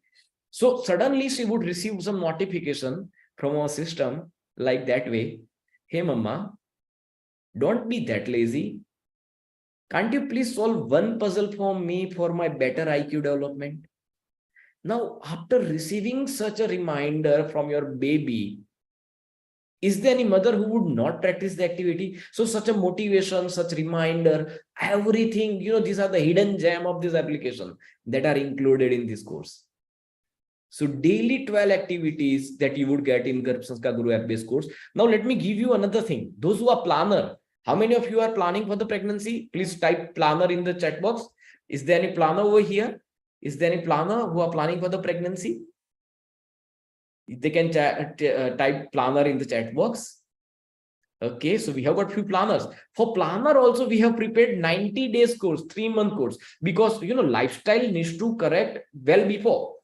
So suddenly she would receive some notification from our system like that way. Hey, mama, don't be that lazy. Can't you please solve one puzzle for me for my better IQ development? Now, after receiving such a reminder from your baby, is there any mother who would not practice the activity? So such a motivation, such reminder, everything, these are the hidden gem of this application that are included in this course. So daily 12 activities that you would get in Garbh Sanskar Guru App based course. Now let me give you another thing. Those who are planner, how many of you are planning for the pregnancy? Please type planner in the chat box. Is there any planner over here? Is there any planner who are planning for the pregnancy? They can type planner in the chat box. Okay, so we have got few planners. For planner also, we have prepared 90 days course, 3-month course, because lifestyle needs to correct well before.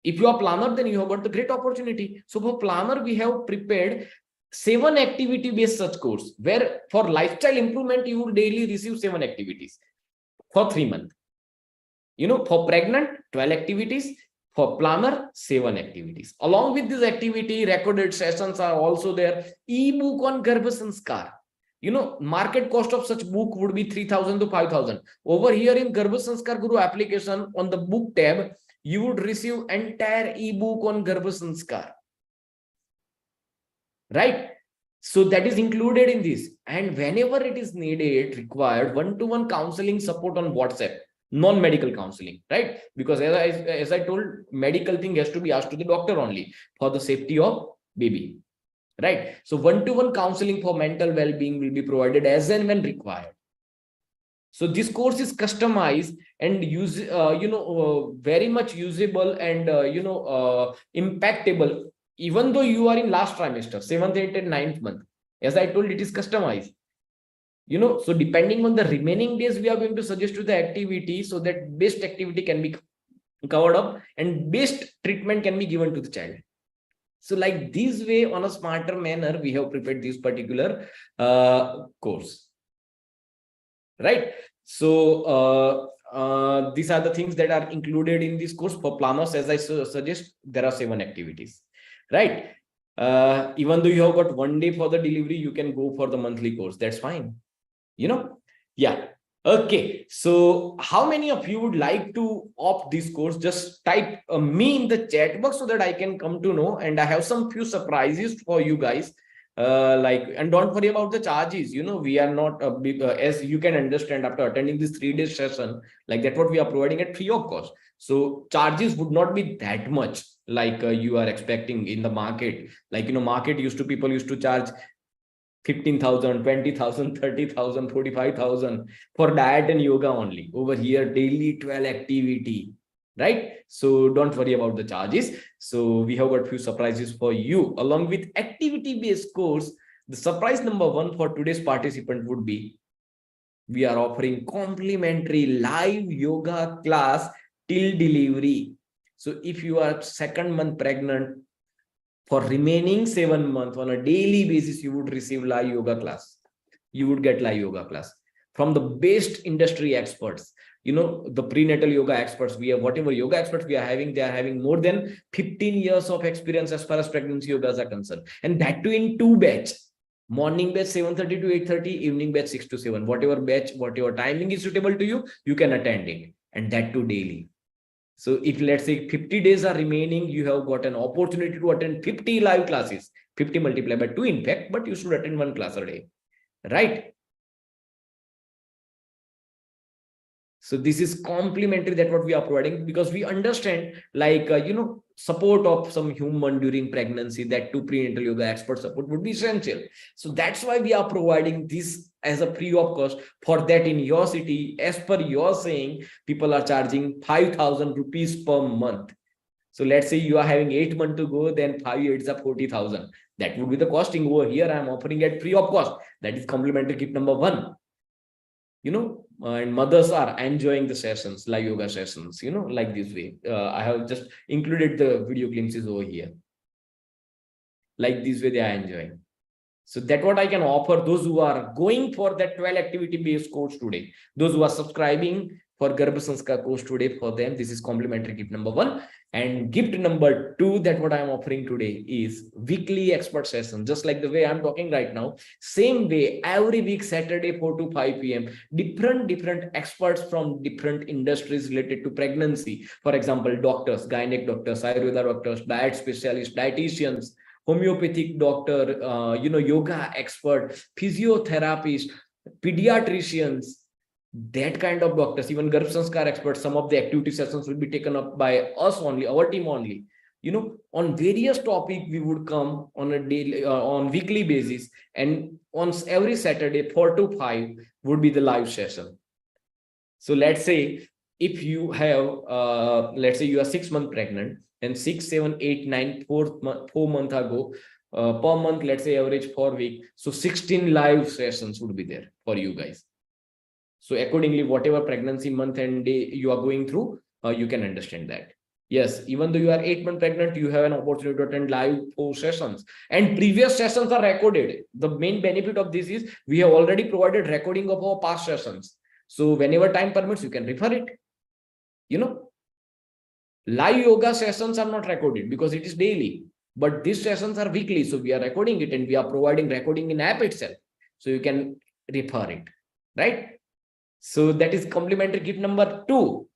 If you are planner, then you have got the great opportunity. So for planner, we have prepared 7 activity based such course, where for lifestyle improvement, you will daily receive 7 activities for 3 months. For pregnant, 12 activities. For planner, 7 activities. Along with this activity, recorded sessions are also there. E-book on Garbh Sanskar. Market cost of such book would be 3,000 to 5,000. Over here in Garbh Sanskar Guru application, on the book tab, you would receive entire e-book on Garbh Sanskar. Right? So that is included in this. And whenever it is needed, required, one-to-one counseling support on WhatsApp. Non-medical counseling, right? Because as I told, medical thing has to be asked to the doctor only for the safety of baby, right? So one-to-one counseling for mental well-being will be provided as and when required. So this course is customized and very much usable and impactable, even though you are in last trimester, 7th, 8th, and 9th month. As I told, it is customized. So depending on the remaining days, we are going to suggest to the activity so that best activity can be covered up and best treatment can be given to the child. So like this way, on a smarter manner, we have prepared this particular course, right? So these are the things that are included in this course. For planners, as I suggest, there are 7 activities, right? Even though you have got 1 day for the delivery, you can go for the monthly course. That's fine. Yeah. Okay, so how many of you would like to opt this course? Just type me in the chat box so that I can come to know, and I have some few surprises for you guys. And don't worry about the charges. We are not a big, as you can understand, after attending this 3-day session, like that, what we are providing at free of cost. So charges would not be that much like you are expecting in the market. Like market people used to charge 15,000, 20,000, 30,000, 45,000 for diet and yoga only. Over here, daily 12 activity, right? So don't worry about the charges. So we have got few surprises for you along with activity-based course. The surprise number 1 for today's participant would be, we are offering complimentary live yoga class till delivery. So if you are 2nd month pregnant, for remaining 7 months on a daily basis, you would receive live yoga class. You would get live yoga class from the best industry experts. The prenatal yoga experts. We have whatever yoga experts we are having, they are having more than 15 years of experience as far as pregnancy yogas are concerned. And that too in 2 batch. Morning batch 7:30 to 8:30, evening batch 6 to 7. Whatever batch, whatever timing is suitable to you, you can attend it. And that too daily. So if let's say 50 days are remaining, you have got an opportunity to attend 50 live classes, 50 multiplied by 2 in fact, but you should attend 1 class a day, right? So this is complementary that what we are providing, because we understand like, support of some human during pregnancy, that too prenatal yoga expert support would be essential. So that's why we are providing this as a free of cost. For that, in your city, as per your saying, people are charging 5,000 rupees per month. So let's say you are having 8 months to go, then 5 years up 40,000. That would be the costing. Over here, I am offering at free of cost. That is complimentary gift number 1. And mothers are enjoying the sessions, live yoga sessions, like this way. I have just included the video glimpses over here. Like this way, they are enjoying. So that's what I can offer those who are going for that 12 activity based course today. Those who are subscribing for Garbh Sanskar course today for them. This is complimentary gift number 1. And gift number 2 that what I am offering today is weekly expert session. Just like the way I'm talking right now, same way every week Saturday 4 to 5 p.m. different experts from different industries related to pregnancy. For example, doctors, gynec doctors, Ayurveda doctors, diet specialists, dietitians, homeopathic doctor, yoga expert, physiotherapist, pediatricians, that kind of doctors, even Garbh Sanskar experts. Some of the activity sessions will be taken up by us only, our team only. On various topic we would come on a daily, on weekly basis, and on every Saturday 4 to 5 would be the live session. So let's say if you have, let's say you are 6 months pregnant, and 6, 7, 8, 9, 4 months ago, per month, let's say average 4 weeks. So 16 live sessions would be there for you guys. So accordingly, whatever pregnancy month and day you are going through, you can understand that. Yes, even though you are 8 months pregnant, you have an opportunity to attend live 4 sessions. And previous sessions are recorded. The main benefit of this is we have already provided recording of our past sessions. So whenever time permits, you can refer it. Live yoga sessions are not recorded because it is daily. But these sessions are weekly. So we are recording it and we are providing recording in app itself. So you can refer it, right? So that is complimentary gift number 2.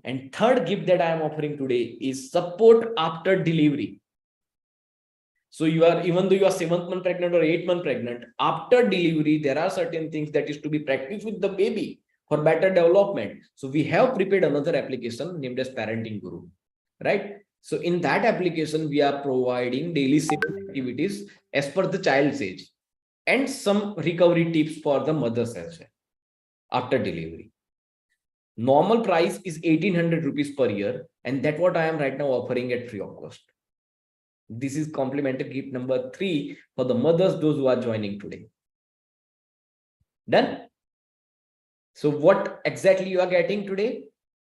And third gift that I am offering today is support after delivery. So even though you are 7th month pregnant or 8th month pregnant, after delivery, there are certain things that is to be practiced with the baby for better development. So we have prepared another application named as Parenting Guru, right? So in that application, we are providing daily activities as per the child's age and some recovery tips for the mothers as well after delivery. Normal price is 1800 rupees per year, and that's what I am right now offering at free of cost. This is complimentary gift number 3 for the mothers, those who are joining today. Done? So what exactly you are getting today?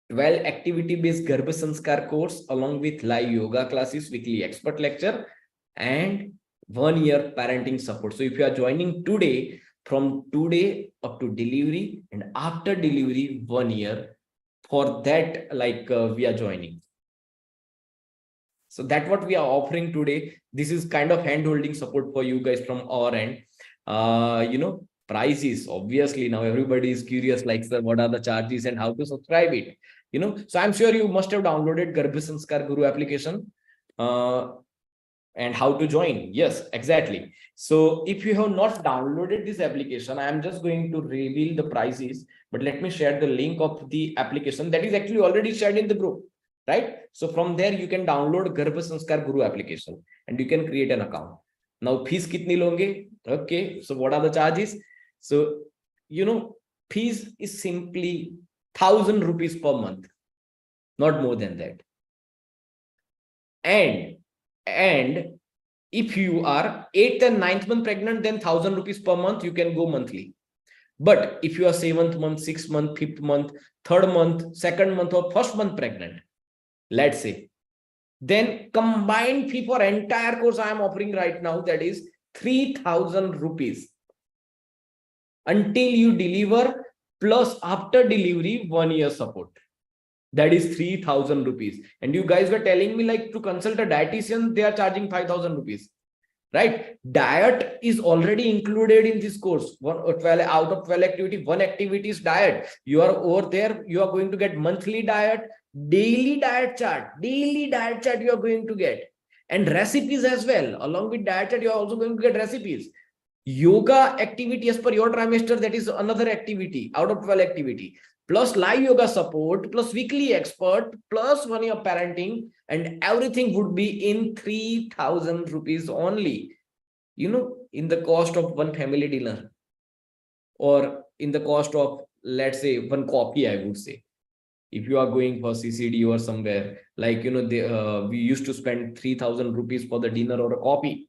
12 activity-based Garbh Sanskar course along with live yoga classes, weekly expert lecture, and 1 year parenting support. So if you are joining today, from today up to delivery, and after delivery 1 year, for that we are joining. So that's what we are offering today. This is kind of hand-holding support for you guys from our end. Prices, obviously now everybody is curious, like, sir, what are the charges and how to subscribe it? So I'm sure you must have downloaded Garbh Sanskar Guru application. And how to join? Yes, exactly. So if you have not downloaded this application, I am just going to reveal the prices, but let me share the link of the application that is actually already shared in the group, right? So from there, you can download Garbh Sanskar Guru application and you can create an account. Now, fees kitni longe? Okay, so what are the charges? So, fees is simply 1000 rupees per month, not more than that. And if you are 8th and 9th month pregnant, then 1000 rupees per month, you can go monthly. But if you are 7th month, 6th month, 5th month, 3rd month, 2nd month, or 1st month pregnant, let's say, then combined fee for entire course I am offering right now, that is 3000 rupees until you deliver, plus after delivery 1 year support. That is 3000 rupees. And you guys were telling me, like, to consult a dietitian, they are charging 5000 rupees, right? Diet is already included in this course. 12 out of 12 activity, 1 activity is diet. You are over there, you are going to get monthly diet, daily diet chart you are going to get, and recipes as well. Along with diet chart, you are also going to get recipes. Yoga activity as per your trimester, that is another activity out of 12 activity, plus live yoga support, plus weekly expert, plus 1 year parenting, and everything would be in 3000 rupees only, in the cost of 1 family dinner, or in the cost of, let's say, 1 copy, I would say. If you are going for CCD or somewhere, like, we used to spend 3000 rupees for the dinner or a copy.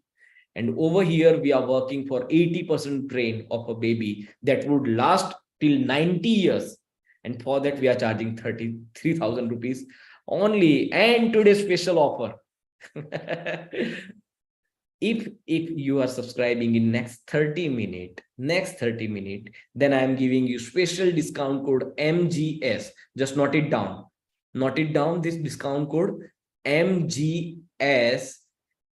And over here, we are working for 80% brain of a baby that would last till 90 years. And for that, we are charging 33,000 rupees only. And today's special offer. If you are subscribing in next 30 minute, then I am giving you special discount code MGS. Just note it down. Note it down, this discount code MGS,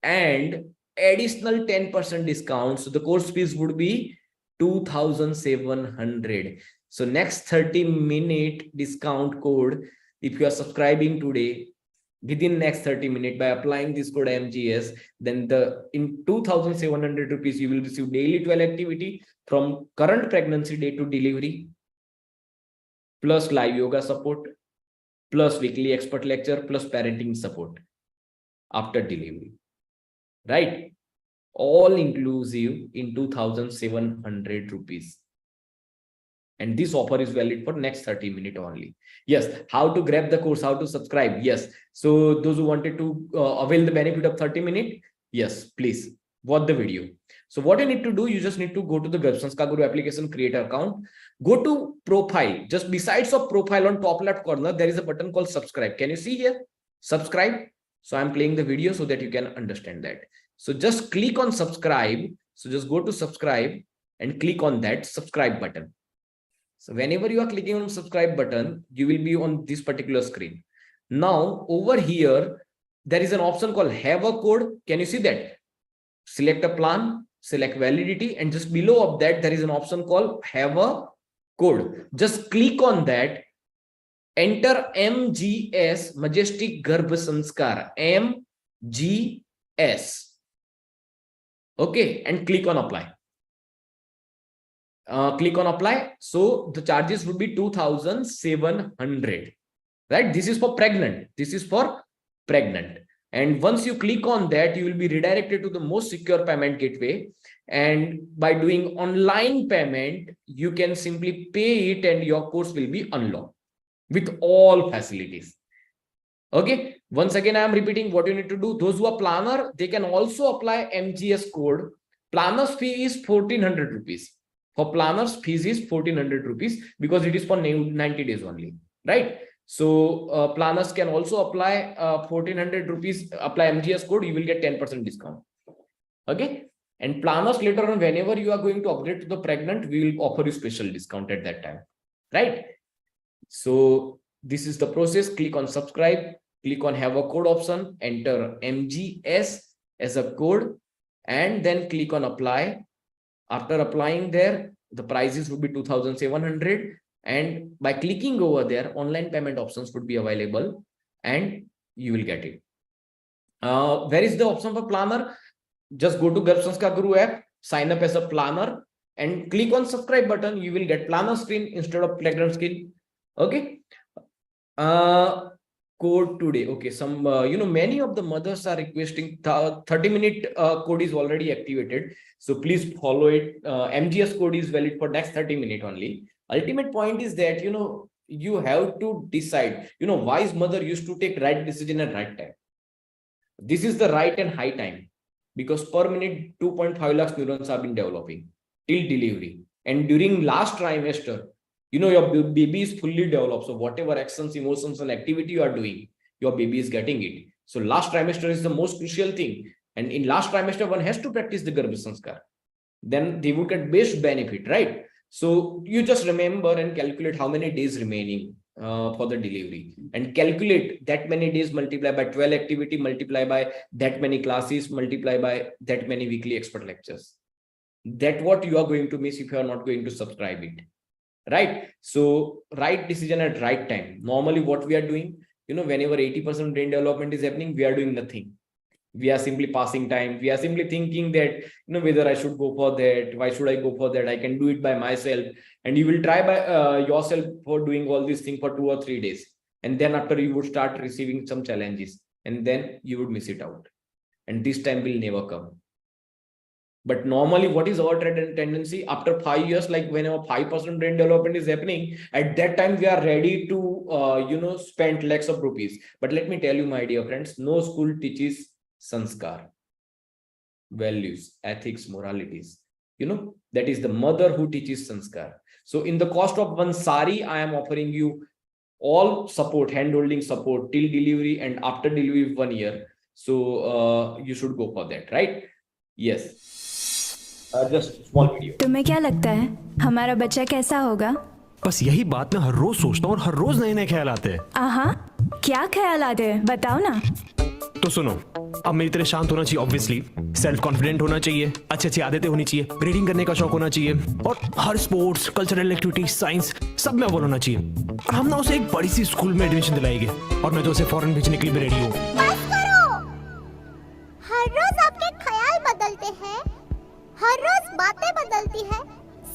and additional 10% discount. So the course fees would be 2,700. So next 30-minute discount code, if you are subscribing today, within next 30 minutes by applying this code MGS, then in 2,700 rupees you will receive daily 12 activity from current pregnancy day to delivery, plus live yoga support, plus weekly expert lecture, plus parenting support after delivery, right? All inclusive in 2,700 rupees. And this offer is valid for next 30 minutes only. Yes, how to grab the course, how to subscribe? Yes, so those who wanted to avail the benefit of 30 minutes, yes, please watch the video. So what you need to do, you just need to go to the Garbh Sanskar Guru application, create an account, go to profile. Just besides of profile on top left corner, there is a button called subscribe. Can you see here? Subscribe. So I'm playing the video so that you can understand that. So just click on subscribe. So just go to subscribe and click on that subscribe button. So whenever you are clicking on subscribe button, you will be on this particular screen. Now over here, there is an option called have a code. Can you see that? Select a plan, select validity, and just below of that, there is an option called have a code. Just click on that, enter MGS, Majestic Garbh Sanskar, MGS. Okay, and click on apply. Click on apply. So the charges would be 2,700, right? This is for pregnant. This is for pregnant. And once you click on that, you will be redirected to the most secure payment gateway. And by doing online payment, you can simply pay it and your course will be unlocked with all facilities. Okay. Once again, I am repeating what you need to do. Those who are planner, they can also apply MGS code. Planner's fee is 1,400 rupees. For planners, fees is 1,400 rupees because it is for 90 days only, right? So planners can also apply 1,400 rupees, apply MGS code, you will get 10% discount. Okay. And planners later on, whenever you are going to upgrade to the pregnant, we will offer you special discount at that time, right? So this is the process. Click on subscribe, click on have a code option, enter MGS as a code, and then click on apply. After applying there, the prices would be 2,700, and by clicking over there, online payment options would be available and you will get it. Where is the option for planner? Just go to Garbh Sanskar Guru app, sign up as a planner and click on subscribe button. You will get planner screen instead of pregnant screen. Okay. Code today. Okay, some many of the mothers are requesting 30-minute code is already activated, so please follow it. MGS code is valid for next 30 minutes only. Ultimate point is that you have to decide. Wise mother used to take right decision at right time. This is the right and high time, because per minute 2.5 lakhs neurons have been developing till delivery, and during last trimester, your baby is fully developed. So whatever actions, emotions, and activity you are doing, your baby is getting it. So last trimester is the most crucial thing. And in last trimester, one has to practice the Garbh Sanskar. Then they would get best benefit, right? So you just remember and calculate how many days remaining for the delivery, and calculate that many days, multiply by 12 activity, multiply by that many classes, multiply by that many weekly expert lectures. That's what you are going to miss if you are not going to subscribe it. Right? So right decision at right time. Normally what we are doing, whenever 80% brain development is happening, we are doing nothing. We are simply passing time. We are simply thinking that, whether I should go for that, why should I go for that? I can do it by myself. And you will try by yourself for doing all these things for 2 or 3 days. And then after you would start receiving some challenges, and then you would miss it out. And this time will never come. But normally, what is our tendency? After 5 years, like whenever 5% brain development is happening, at that time we are ready to spend lakhs of rupees. But let me tell you, my dear friends, no school teaches sanskar, values, ethics, moralities. That is the mother who teaches sanskar. So in the cost of one sari, I am offering you all support, hand-holding support till delivery and after delivery 1 year. So you should go for that, right? Yes. Just small video. तुम्हें क्या लगता है हमारा बच्चा कैसा होगा? बस यही बात मैं हर रोज सोचता हूँ और हर रोज नए नए ख्याल आते हैं। आहा, क्या ख्याल आते हैं बताओ ना। तो सुनो, अब मेरी तरह शांत होना चाहिए ऑब्वियसली, सेल्फ कॉन्फिडेंट होना चाहिए, अच्छी अच्छी आदतें होनी चाहिए, रीडिंग करने का शौक होना चाहिए और हर स्पोर्ट्स, कल्चरल एक्टिविटी, साइंस सब में अव्वल होना चाहिए। और हम ना उसे एक बड़ी सी स्कूल में एडमिशन दिलाएंगे और मैं तो उसे फॉरेन भेजने के लिए भी रेडी हूँ। बस करो, हर रोज आपके ख्याल बदलते हैं, हर रोज बातें बदलती है,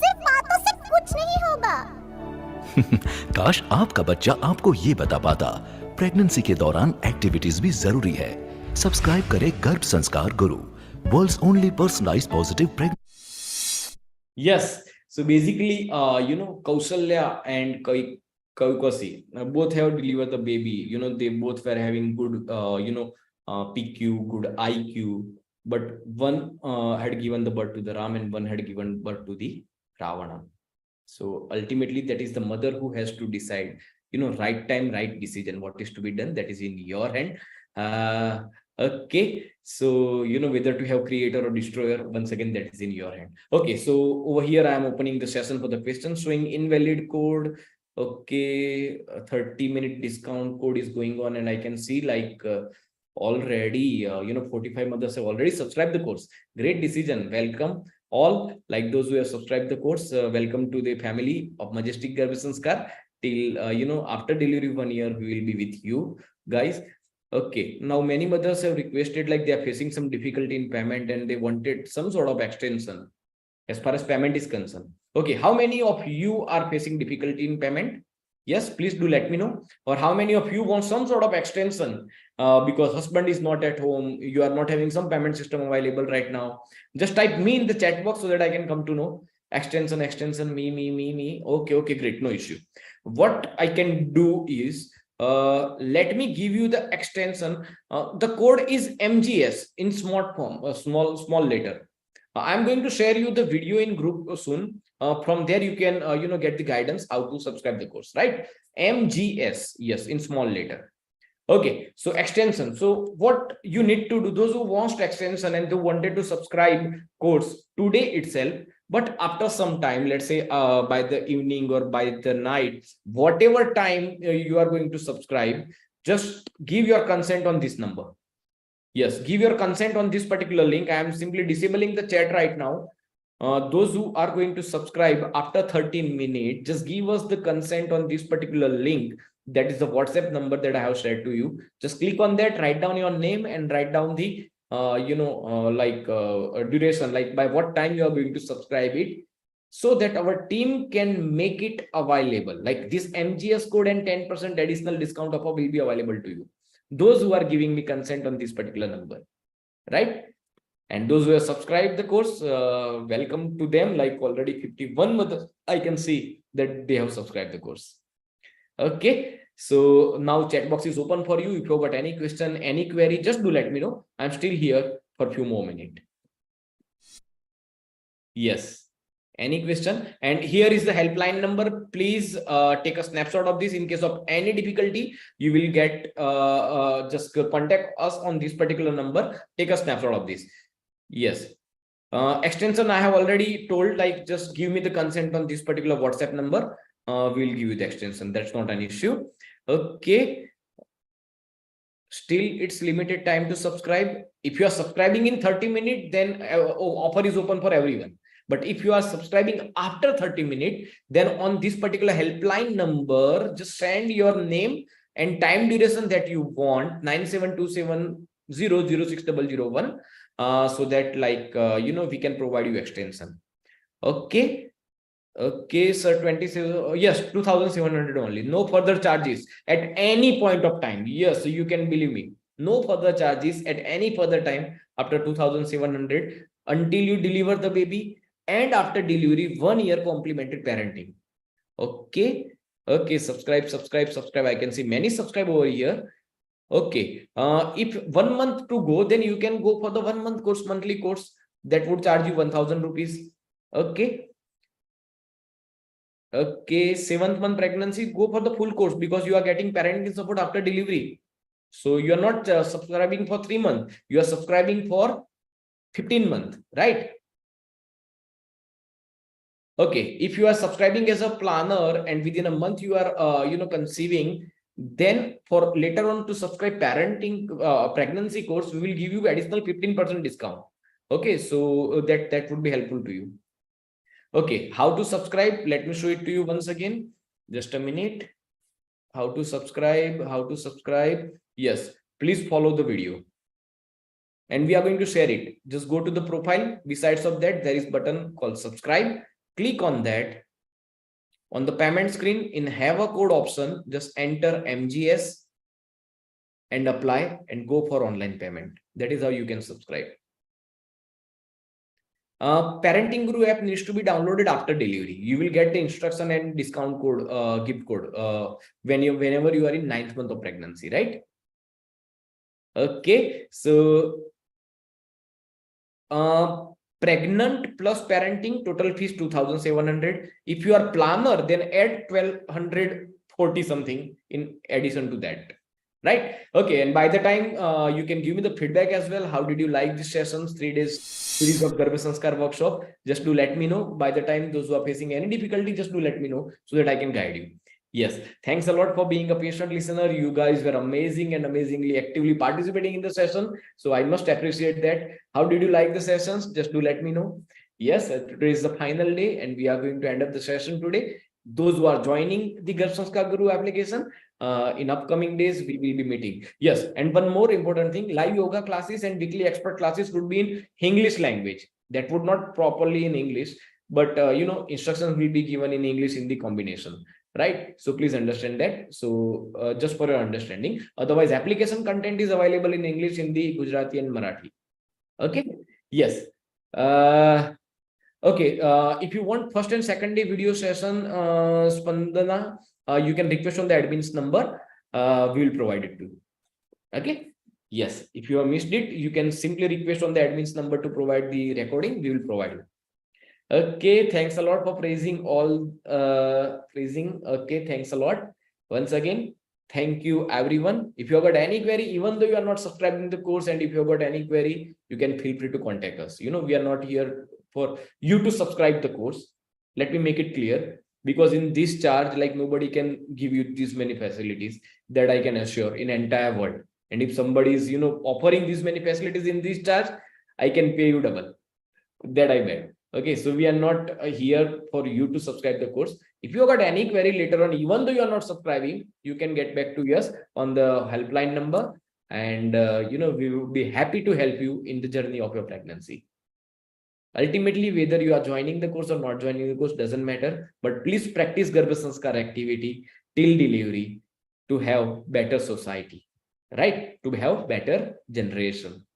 सिर्फ बातों से कुछ नहीं होगा। काश आपका बच्चा आपको ये बता पाता। प्रेगनेंसी के दौरान एक्टिविटीज भी जरूरी है। सब्सक्राइब करें Garbh Sanskar Guru, world's only personalised positive Yes. So basically, Kausalya and Kaukasi both have delivered the baby. They both were having good, PQ, good IQ, but one had given the birth to the Ram and one had given birth to the Ravana. So ultimately, that is the mother who has to decide, right time, right decision, what is to be done. That is in your hand. Okay, so whether to have creator or destroyer, once again that is in your hand. Okay, so over here I am opening the session for the questions, showing invalid code. Okay, a 30-minute discount code is going on, and I can see like already 45 mothers have already subscribed the course. Great decision. Welcome all, like those who have subscribed the course, welcome to the family of Majestic Garbh Sanskar. Till after delivery 1 year we will be with you guys. Okay, now many mothers have requested, like they are facing some difficulty in payment and they wanted some sort of extension as far as payment is concerned. Okay, how many of you are facing difficulty in payment? Yes, please do let me know. Or how many of you want some sort of extension because husband is not at home, you are not having some payment system available right now? Just type me in the chat box so that I can come to know. Extension, me. Okay, great, no issue. What I can do is, let me give you the extension. The code is MGS in smart form, a small letter. I'm going to share you the video in group soon. From there you can get the guidance how to subscribe the course, right? MGS, yes, in small letter. Okay, so extension. So what you need to do, those who wants extension and they wanted to subscribe course today itself, but after some time, let's say by the evening or by the night, whatever time you are going to subscribe, just give your consent on this number. Yes, give your consent on this particular link. I am simply disabling the chat right now. Those who are going to subscribe after 13 minutes, just give us the consent on this particular link. That is the WhatsApp number that I have shared to you. Just click on that, write down your name and write down the duration, like by what time you are going to subscribe it, so that our team can make it available. Like this MGS code and 10% additional discount offer will be available to you. Those who are giving me consent on this particular number, right? And those who have subscribed the course, welcome to them. Like already 51 mothers, I can see that they have subscribed the course. Okay, so now chat box is open for you. If you got any question, any query, just do let me know. I'm still here for a few more minutes. Yes, any question? And here is the helpline number. Please take a snapshot of this. In case of any difficulty, you will get just contact us on this particular number. Take a snapshot of this. Yes, extension I have already told, like just give me the consent on this particular WhatsApp number. We'll give you the extension. That's not an issue. Okay, still it's limited time to subscribe. If you are subscribing in 30 minutes, then offer is open for everyone. But if you are subscribing after 30 minutes, then on this particular helpline number, just send your name and time duration that you want, 9727006001, so that like we can provide you extension. Okay. Okay, sir, 27, yes, 2,700 only. No further charges at any point of time. Yes, you can believe me. No further charges at any further time after 2,700 until you deliver the baby, and after delivery 1 year complimentary parenting. Okay, subscribe. I can see many subscribe over here. Okay, if 1 month to go, then you can go for the 1 month course, monthly course, that would charge you 1,000 rupees. Okay. Okay, 7th month pregnancy, go for the full course because you are getting parenting support after delivery. So you are not subscribing for 3 months, you are subscribing for 15 months, right? Okay, if you are subscribing as a planner and within a month you are conceiving, then for later on to subscribe parenting pregnancy course, we will give you additional 15% discount. Okay, so that would be helpful to you. Okay, how to subscribe? Let me show it to you once again. Just a minute. How to subscribe? How to subscribe? Yes, please follow the video. And we are going to share it. Just go to the profile. Besides of that, there is button called subscribe. Click on that. On the payment screen, in have a code option, just enter MGS and apply and go for online payment. That is how you can subscribe. Parenting Guru app needs to be downloaded after delivery. You will get the instruction and discount code, gift code whenever you are in 9th month of pregnancy, right? Okay, so pregnant plus parenting total fees 2,700. If you are planner, then add 1,240 something in addition to that, right? Okay, and by the time you can give me the feedback as well. How did you like the sessions? 3 days series of Garbh Sanskar workshop. Just do let me know. By the time those who are facing any difficulty, just do let me know so that I can guide you. Yes, thanks a lot for being a patient listener. You guys were amazing and amazingly actively participating in the session. So I must appreciate that. How did you like the sessions? Just do let me know. Yes, today is the final day and we are going to end up the session today. Those who are joining the Garbh Sanskar Guru application, in upcoming days, we will be meeting. Yes, and one more important thing, live yoga classes and weekly expert classes would be in English language. That would not properly in English, but instructions will be given in English in the combination. Right, so please understand that. So just for your understanding, otherwise application content is available in English, Hindi, Gujarati and Marathi. Okay, yes. Okay, if you want first and second day video session, Spandana, you can request on the admin's number. We will provide it to you. Okay, yes, if you have missed it, you can simply request on the admin's number to provide the recording. We will provide it. Okay, thanks a lot for praising all praising. Okay, thanks a lot once again. Thank you everyone. If you have got any query, even though you are not subscribing the course, and if you have got any query, you can feel free to contact us. We are not here for you to subscribe the course. Let me make it clear, because in this charge, like nobody can give you these many facilities, that I can assure in entire world. And if somebody is offering these many facilities in this charge, I can pay you double. That I bet. Okay, so we are not here for you to subscribe the course. If you have got any query later on, even though you are not subscribing, you can get back to us on the helpline number, and we would be happy to help you in the journey of your pregnancy. Ultimately, whether you are joining the course or not joining the course doesn't matter, but please practice Garbh Sanskar activity till delivery to have better society, right? To have better generation.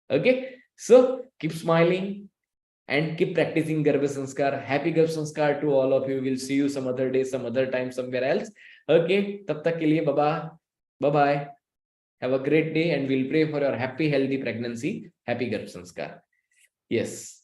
Okay, so keep smiling and keep practicing Garbh Sanskar. Happy Garbh Sanskar to all of you. We'll see you some other day, some other time, somewhere else. Okay, tab tak ke liye bye bye. Have a great day, and we'll pray for your happy, healthy pregnancy. Happy Garbh Sanskar. Yes.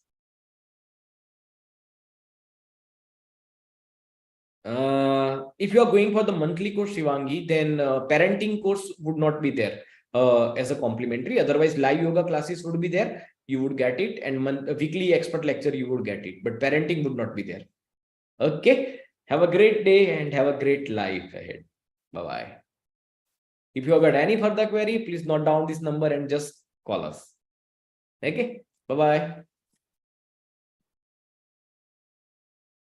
If you are going for the monthly course, Shivangi, then parenting course would not be there as a complimentary. Otherwise, live yoga classes would be there. You would get it, and weekly expert lecture you would get it, but parenting would not be there. Okay, have a great day and have a great life ahead. Bye bye. If you have got any further query, please note down this number and just call us. Okay, bye bye.